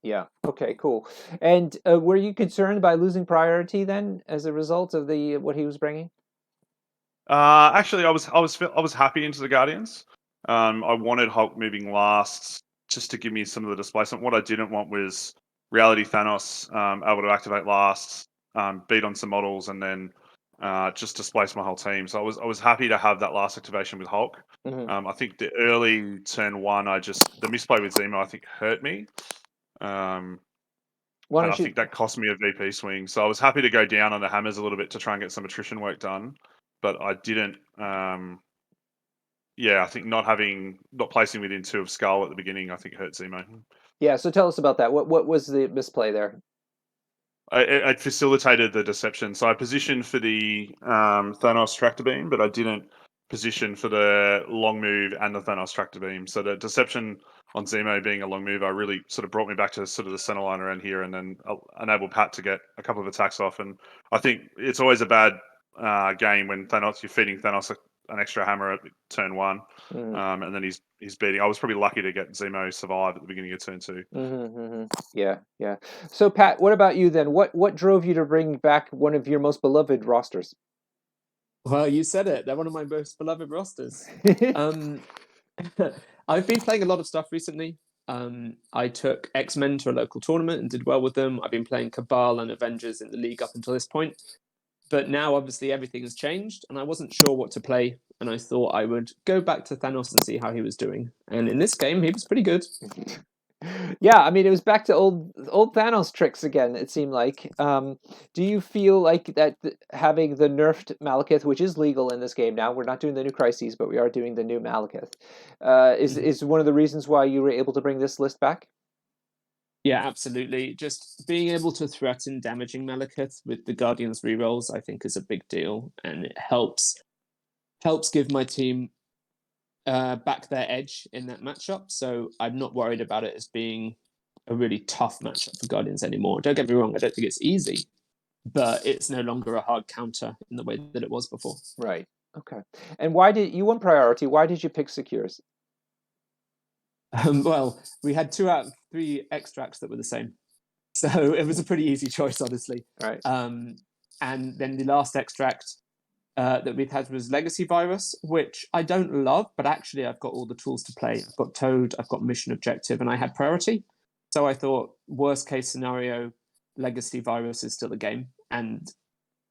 Yeah. Okay. Cool. And were you concerned by losing priority then, as a result of what he was bringing? Actually, I was happy into the Guardians. I wanted Hulk moving last, just to give me some of the displacement. What I didn't want was Reality Thanos able to activate last, beat on some models, and then just displace my whole team. So I was happy to have that last activation with Hulk. Mm-hmm. I think the early turn one, the misplay with Zemo, I think hurt me. And I think that cost me a VP swing. So I was happy to go down on the hammers a little bit to try and get some attrition work done, but I didn't. I think not placing within 2 of Skull at the beginning, I think hurt Zemo. Yeah. So tell us about that. What was the misplay there? I facilitated the deception. So I positioned for the Thanos tractor beam, but I didn't position for the long move and the Thanos tractor beam. So the deception on Zemo being a long move, I really sort of brought me back to sort of the center line around here, and then enabled Pat to get a couple of attacks off. And I think it's always a bad game when you're feeding Thanos an extra hammer at turn 1, and then he's beating. I was probably lucky to get Zemo survive at the beginning of turn 2. Yeah. So Pat, what about you then? What drove you to bring back one of your most beloved rosters? Well, you said it. They're one of my most beloved rosters. I've been playing a lot of stuff recently. I took X-Men to a local tournament and did well with them. I've been playing Cabal and Avengers in the league up until this point. But now, obviously, everything has changed, and I wasn't sure what to play. And I thought I would go back to Thanos and see how he was doing. And in this game, he was pretty good. Yeah, I mean, it was back to old Thanos tricks again, it seemed like. Do you feel like that having the nerfed Malekith, which is legal in this game now, we're not doing the new Crises, but we are doing the new Malekith, is one of the reasons why you were able to bring this list back? Yeah, absolutely. Just being able to threaten damaging Malekith with the Guardians rerolls, I think, is a big deal, and it helps give my team back their edge in that matchup. So I'm not worried about it as being a really tough matchup for Guardians anymore. Don't get me wrong, I don't think it's easy, but it's no longer a hard counter in the way that it was before. Right. Okay. And why did you won priority? Why did you pick secures? Well, we had 2 out of 3 extracts that were the same. So it was a pretty easy choice, honestly. Right. And then the last extract that we've had was Legacy Virus, which I don't love, but actually I've got all the tools to play. I've got Toad, I've got Mission Objective, and I had priority. So I thought, worst case scenario, Legacy Virus is still a game. And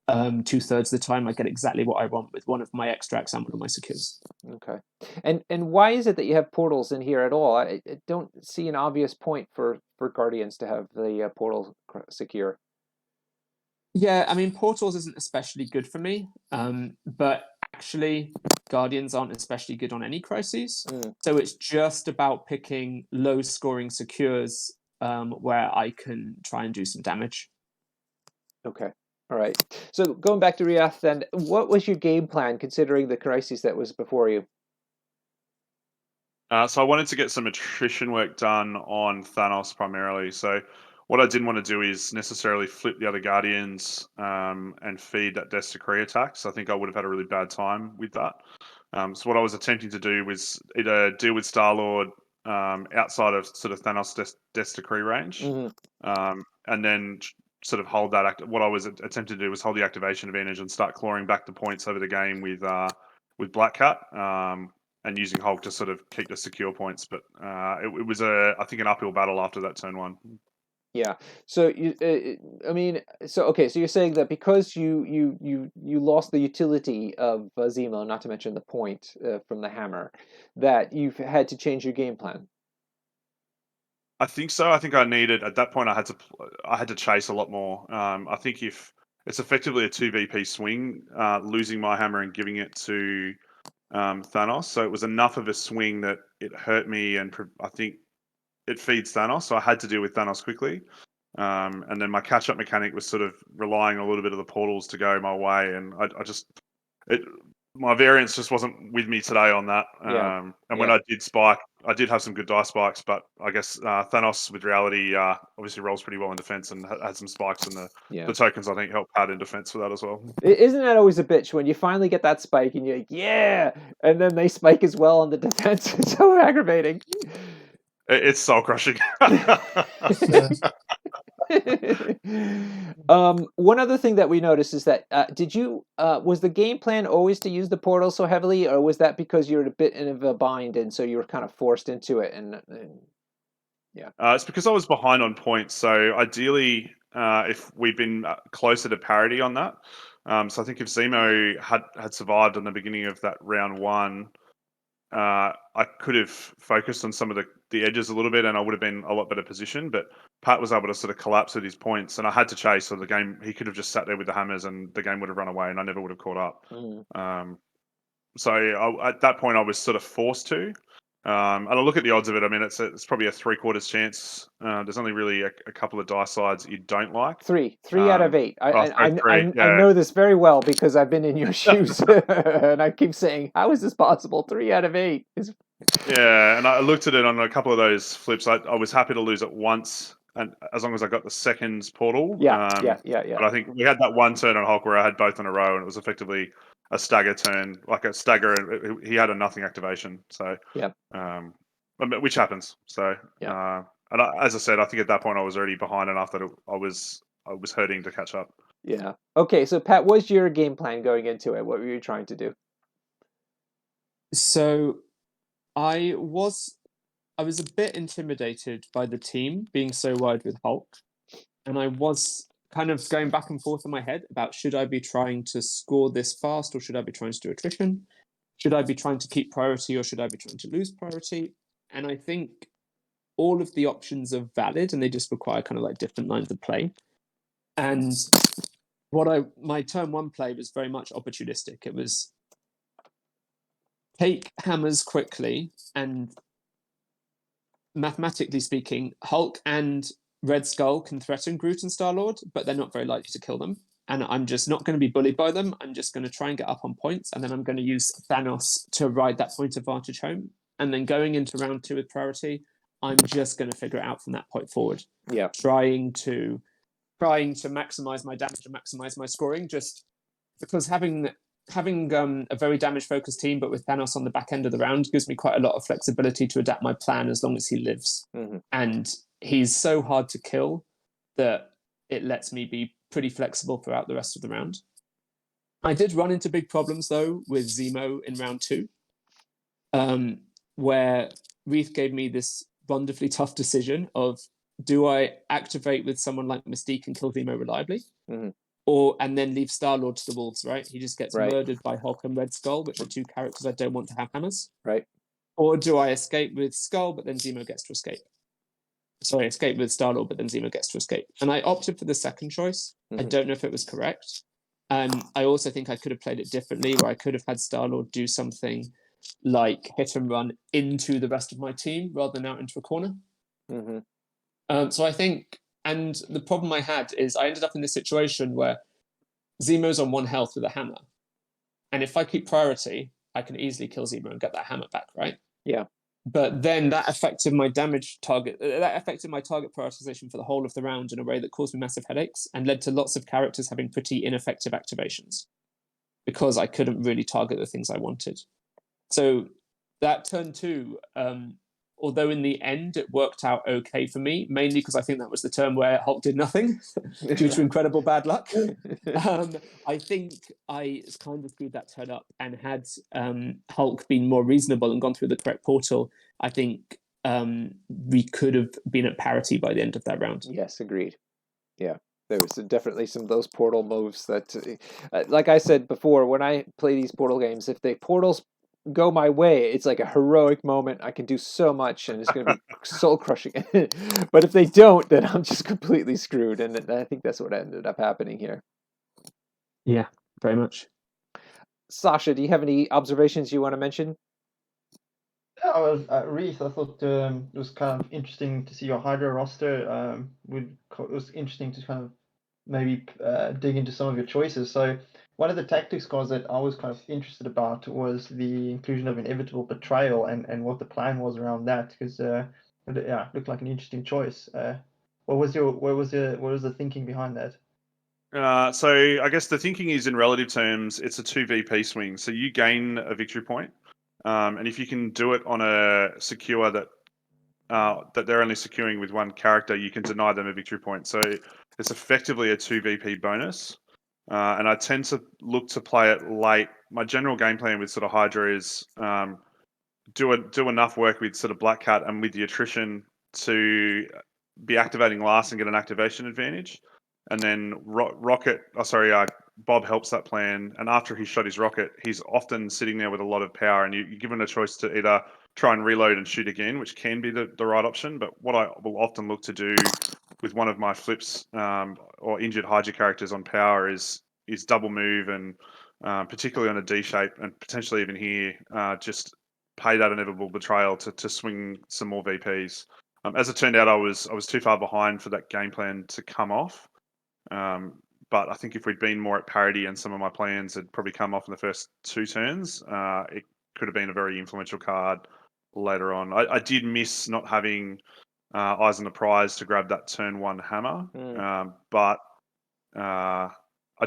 2/3 of the time I get exactly what I want with one of my extracts and one of my secures. Okay. And why is it that you have portals in here at all? I don't see an obvious point for Guardians to have the portal secure. Yeah, I mean, Portals isn't especially good for me, but actually, Guardians aren't especially good on any crises. So it's just about picking low-scoring secures where I can try and do some damage. Okay. All right. So going back to Reath, then, what was your game plan considering the crisis that was before you? So I wanted to get some attrition work done on Thanos primarily. So what I didn't want to do is necessarily flip the other Guardians and feed that Death Decree attack. So I think I would have had a really bad time with that. So what I was attempting to do was either deal with Star-Lord outside of sort of Thanos' Death Decree range, and then sort of hold that. What I was attempting to do was hold the activation advantage and start clawing back the points over the game with Black Cat. And using Hulk to sort of keep the secure points, but it was I think an uphill battle after that turn 1. Yeah. So you, I mean, so okay. So you're saying that because you lost the utility of Zemo, not to mention the point from the hammer, that you've had to change your game plan. I think so. I think I needed at that point. I had to chase a lot more. I think if it's effectively a 2 VP swing, losing my hammer and giving it to Thanos. So it was enough of a swing that it hurt me, and I think it feeds Thanos. So I had to deal with Thanos quickly. And then my catch-up mechanic was sort of relying a little bit of the portals to go my way, and my variance just wasn't with me today on that. And when I did spike, I did have some good die spikes, but I guess Thanos with reality obviously rolls pretty well in defense and had some spikes, and the tokens I think help Pat in defense for that as well. Isn't that always a bitch when you finally get that spike and you're like, yeah, and then they spike as well on the defense? It's so aggravating. It's soul crushing. One other thing that we noticed is that was the game plan always to use the portal so heavily, or was that because you're a bit in a bind and so you were kind of forced into it? And it's because I was behind on points. So ideally, if we'd been closer to parity on that, so I think if Zemo had survived in the beginning of that round 1, I could have focused on some of the edges a little bit, and I would have been a lot better positioned. But Pat was able to sort of collapse with his points, and I had to chase. So the game, he could have just sat there with the hammers, and the game would have run away, and I never would have caught up. So at that point, I was sort of forced to. And I look at the odds of it. I mean, it's probably a 3/4 chance. There's only really a couple of die sides that you don't like. Three out of 8. I I know this very well because I've been in your shoes, and I keep saying, "How is this possible? 3 out of 8 is." Yeah, and I looked at it on a couple of those flips. I was happy to lose it once, and as long as I got the second portal. Yeah. But I think we had that one turn on Hulk where I had both in a row, and it was effectively a stagger turn, like a stagger, and he had a nothing activation. So which happens. So and as I said, I think at that point I was already behind enough that I was hurting to catch up. Yeah. Okay. So Pat, what's your game plan going into it? What were you trying to do? So I was a bit intimidated by the team being so wide with Hulk, and I was kind of going back and forth in my head about should I be trying to score this fast or should I be trying to do attrition? Should I be trying to keep priority or should I be trying to lose priority? And I think all of the options are valid and they just require kind of like different lines of play. And my turn 1 play was very much opportunistic. It was take hammers quickly, and mathematically speaking, Hulk and Red Skull can threaten Groot and Star-Lord, but they're not very likely to kill them. and I'm just not going to be bullied by them. I'm just going to try and get up on points, and then I'm going to use Thanos to ride that point advantage home. And then going into round 2 with priority, I'm just going to figure it out from that point forward. Yeah. Trying to maximize my damage and maximize my scoring, just because having a very damage focused team, but with Thanos on the back end of the round, gives me quite a lot of flexibility to adapt my plan as long as he lives. And he's so hard to kill that it lets me be pretty flexible throughout the rest of the round. I did run into big problems though with Zemo in round 2, where Reath gave me this wonderfully tough decision of, do I activate with someone like Mystique and kill Zemo reliably? And then leave Star-Lord to the wolves, right? He just gets murdered by Hulk and Red Skull, which are 2 characters I don't want to have hammers. Right. Or do I escape with Skull, but then Zemo gets to escape? Sorry, escape with Star-Lord, but then Zemo gets to escape. And I opted for the second choice. I don't know if it was correct. And I also think I could have played it differently, where I could have had Star-Lord do something like hit and run into the rest of my team rather than out into a corner. So I think, and the problem I had is I ended up in this situation where Zemo's on 1 health with a hammer. And if I keep priority, I can easily kill Zemo and get that hammer back, right? Yeah. But then that affected my damage target. That affected my target prioritization for the whole of the round in a way that caused me massive headaches and led to lots of characters having pretty ineffective activations because I couldn't really target the things I wanted. So that turn 2, although in the end it worked out okay for me, mainly because I think that was the turn where Hulk did nothing due to incredible bad luck. I think I kind of screwed that turn up, and had Hulk been more reasonable and gone through the correct portal, I think we could have been at parity by the end of that round. Yes, agreed. Yeah. There was definitely some of those portal moves that, like I said before, when I play these portal games, if the portals go my way, it's like a heroic moment. I can do so much, and it's going to be soul crushing. But if they don't, then I'm just completely screwed, and I think that's what ended up happening here. Yeah, very much. Sasha, do you have any observations you want to mention? Reath, I thought it was kind of interesting to see your Hydra roster. It was interesting to kind of maybe dig into some of your choices. So one of the tactics cards that I was kind of interested about was the inclusion of inevitable betrayal and what the plan was around that, because it looked like an interesting choice. What was the thinking behind that? So I guess the thinking is, in relative terms, it's a 2 VP swing. So you gain a victory point, and if you can do it on a secure that they're only securing with 1 character, you can deny them a victory point. So it's effectively a 2 VP bonus. And I tend to look to play it late. My general game plan with sort of Hydra is do enough work with sort of Black Cat and with the attrition to be activating last and get an activation advantage. And then Bob helps that plan. And after he's shot his rocket, he's often sitting there with a lot of power, and you're given a choice to either try and reload and shoot again, which can be the right option. But what I will often look to do with one of my flips or injured Hydra characters on power is double move, and particularly on a D shape, and potentially even here, just pay that inevitable betrayal to swing some more VPs. As it turned out, I was too far behind for that game plan to come off. But I think if we'd been more at parity and some of my plans had probably come off in the first 2 turns, it could have been a very influential card later on. I did miss not having Eyes on the Prize to grab that turn 1 hammer, but I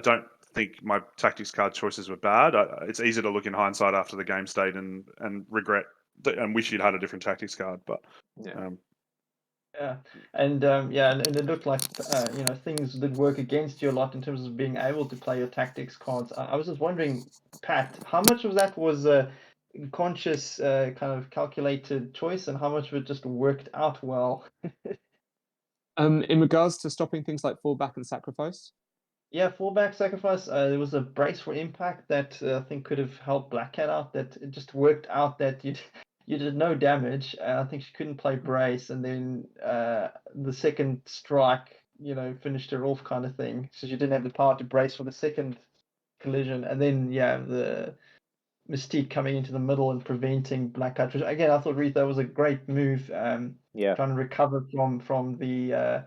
don't think my tactics card choices were bad. It's easy to look in hindsight after the game state and regret and wish you'd had a different tactics card. But and it looked like things did work against you a lot in terms of being able to play your tactics cards. I was just wondering, Pat, how much of that was a conscious kind of calculated choice, and how much of it just worked out well? In regards to stopping things like fallback and sacrifice? Yeah, fallback sacrifice. There was a brace for impact that I think could have helped Black Cat out. That it just worked out that you did no damage. I think she couldn't play brace, and then the second strike, finished her off, kind of thing. So she didn't have the power to brace for the second collision, and then the Mystique coming into the middle and preventing Black Cat. Again, I thought Reath, that was a great move. Trying to recover from the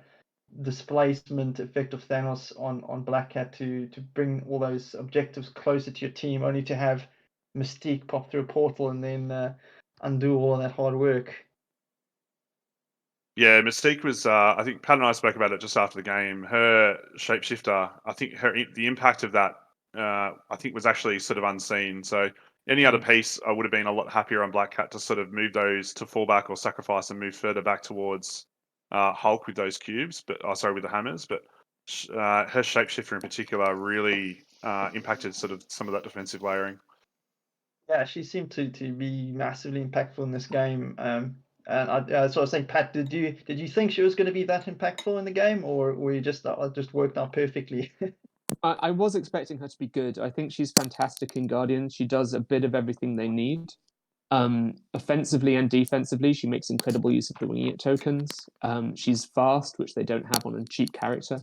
displacement effect of Thanos on Black Cat to bring all those objectives closer to your team, only to have Mystique pop through a portal and then undo all that hard work. Yeah, Mystique was. I think Pat and I spoke about it just after the game. Her shapeshifter. I think the impact of that. I think was actually sort of unseen. So any other piece, I would have been a lot happier on Black Cat to sort of move those to fallback or sacrifice and move further back towards Hulk with those cubes. But sorry, with the hammers. But her shapeshifter in particular really impacted sort of some of that defensive layering. Yeah, she seemed to be massively impactful in this game. And so I was saying, Pat, did you think she was going to be that impactful in the game, or were you just worked out perfectly? I was expecting her to be good. I think she's fantastic in Guardian. She does a bit of everything they need. Offensively and defensively, she makes incredible use of the winging it tokens. She's fast, which they don't have on a cheap character.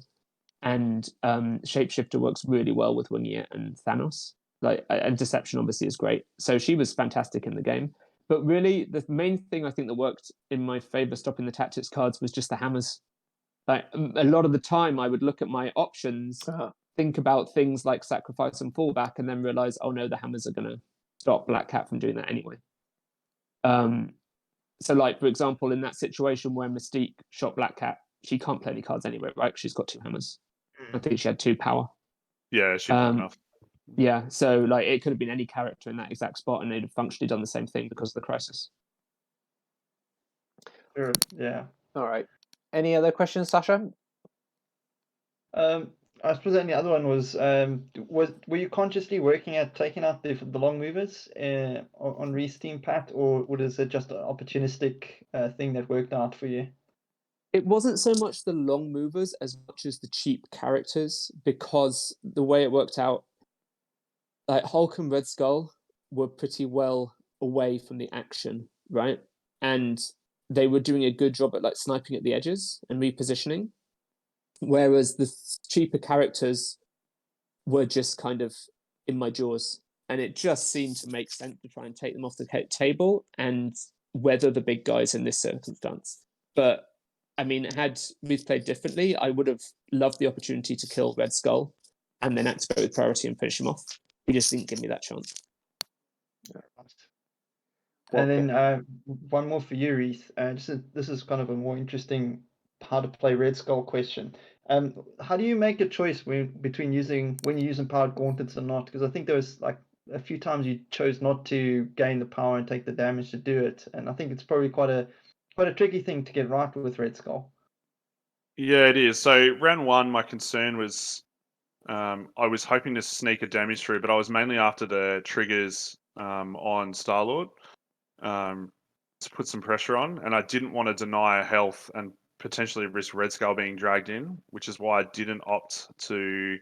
And Shapeshifter works really well with winging it and Thanos. And Deception obviously is great. So she was fantastic in the game. But really, the main thing I think that worked in my favor stopping the tactics cards was just the hammers. Like a lot of the time, I would look at my options, think about things like sacrifice and fallback, and then realize, oh no, the hammers are going to stop Black Cat from doing that anyway. So, like for example, in that situation where Mystique shot Black Cat, she can't play any cards anyway, right? She's got 2 hammers. I think she had 2 power. Yeah, she played enough. Yeah, so like it could have been any character in that exact spot, and they'd have functionally done the same thing because of the crisis. Sure. Yeah. All right. Any other questions, Sasha? I suppose the only other one was were you consciously working at taking out the long movers on Reath's team, Pat, or was it just an opportunistic thing that worked out for you? It wasn't so much the long movers as much as the cheap characters, because the way it worked out, like Hulk and Red Skull were pretty well away from the action, right? And they were doing a good job at like sniping at the edges and repositioning, whereas the cheaper characters were just kind of in my jaws, and it just seemed to make sense to try and take them off the table and weather the big guys in this circumstance. But I mean, had Reath played differently, I would have loved the opportunity to kill Red Skull and then activate with priority and finish him off. He just didn't give me that chance. And then one more for you, Reath. This is kind of a more interesting how to play Red Skull question. How do you make a choice between when you're using powered gauntlets or not? Because I think there was like a few times you chose not to gain the power and take the damage to do it, and I think it's probably quite a tricky thing to get right with Red Skull. Yeah, it is. So round 1, my concern was I was hoping to sneak a damage through, but I was mainly after the triggers on Star-Lord to put some pressure on, and I didn't want to deny a health and potentially risk Red Skull being dragged in, which is why I didn't opt to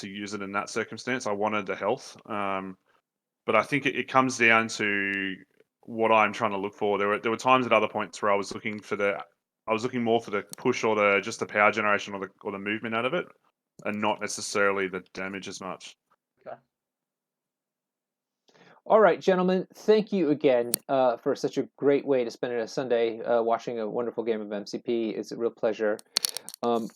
use it in that circumstance. I wanted the health, but I think it comes down to what I'm trying to look for. There were times at other points where I was looking more for the push or just the power generation or the movement out of it, and not necessarily the damage as much. Okay. All right, gentlemen, thank you again for such a great way to spend a Sunday watching a wonderful game of MCP. It's a real pleasure.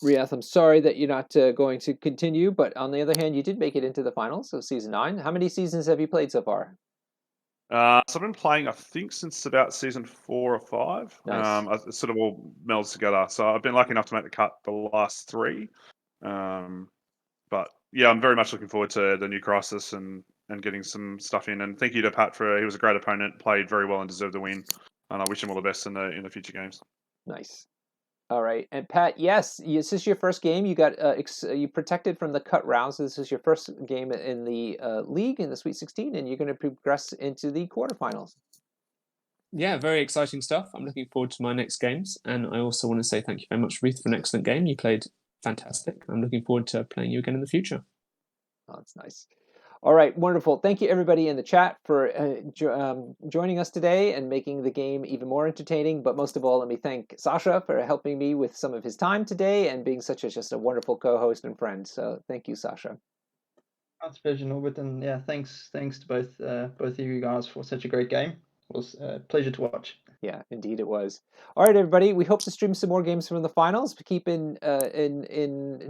Reath, I'm sorry that you're not going to continue, but on the other hand, you did make it into the finals of Season 9. How many seasons have you played so far? So I've been playing, I think, since about Season 4 or 5. Nice. It sort of all melds together. So I've been lucky enough to make the cut the last 3. But yeah, I'm very much looking forward to the new Crisis and getting some stuff in. And thank you to Pat he was a great opponent, played very well and deserved the win. And I wish him all the best in the future games. Nice. All right, and Pat, yes, this is your first game. You got you protected from the cut rounds. So this is your first game in the league in the Sweet 16, and you're going to progress into the quarterfinals. Yeah, very exciting stuff. I'm looking forward to my next games, and I also want to say thank you very much, Reath, for an excellent game. You played fantastic. I'm looking forward to playing you again in the future. Oh, that's nice. All right, wonderful. Thank you, everybody in the chat, for joining us today and making the game even more entertaining. But most of all, let me thank Sasha for helping me with some of his time today and being just a wonderful co-host and friend. So thank you, Sasha. It's a pleasure, Norbert, and yeah, thanks to both of you guys for such a great game. It was a pleasure to watch. Yeah, indeed it was. All right, everybody. We hope to stream some more games from the finals. Keep in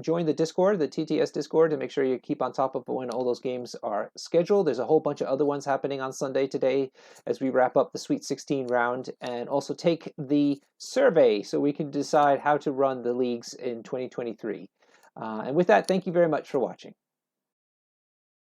join the Discord, the TTS Discord, to make sure you keep on top of when all those games are scheduled. There's a whole bunch of other ones happening on Sunday today as we wrap up the Sweet 16 round, and also take the survey so we can decide how to run the leagues in 2023. And with that, thank you very much for watching.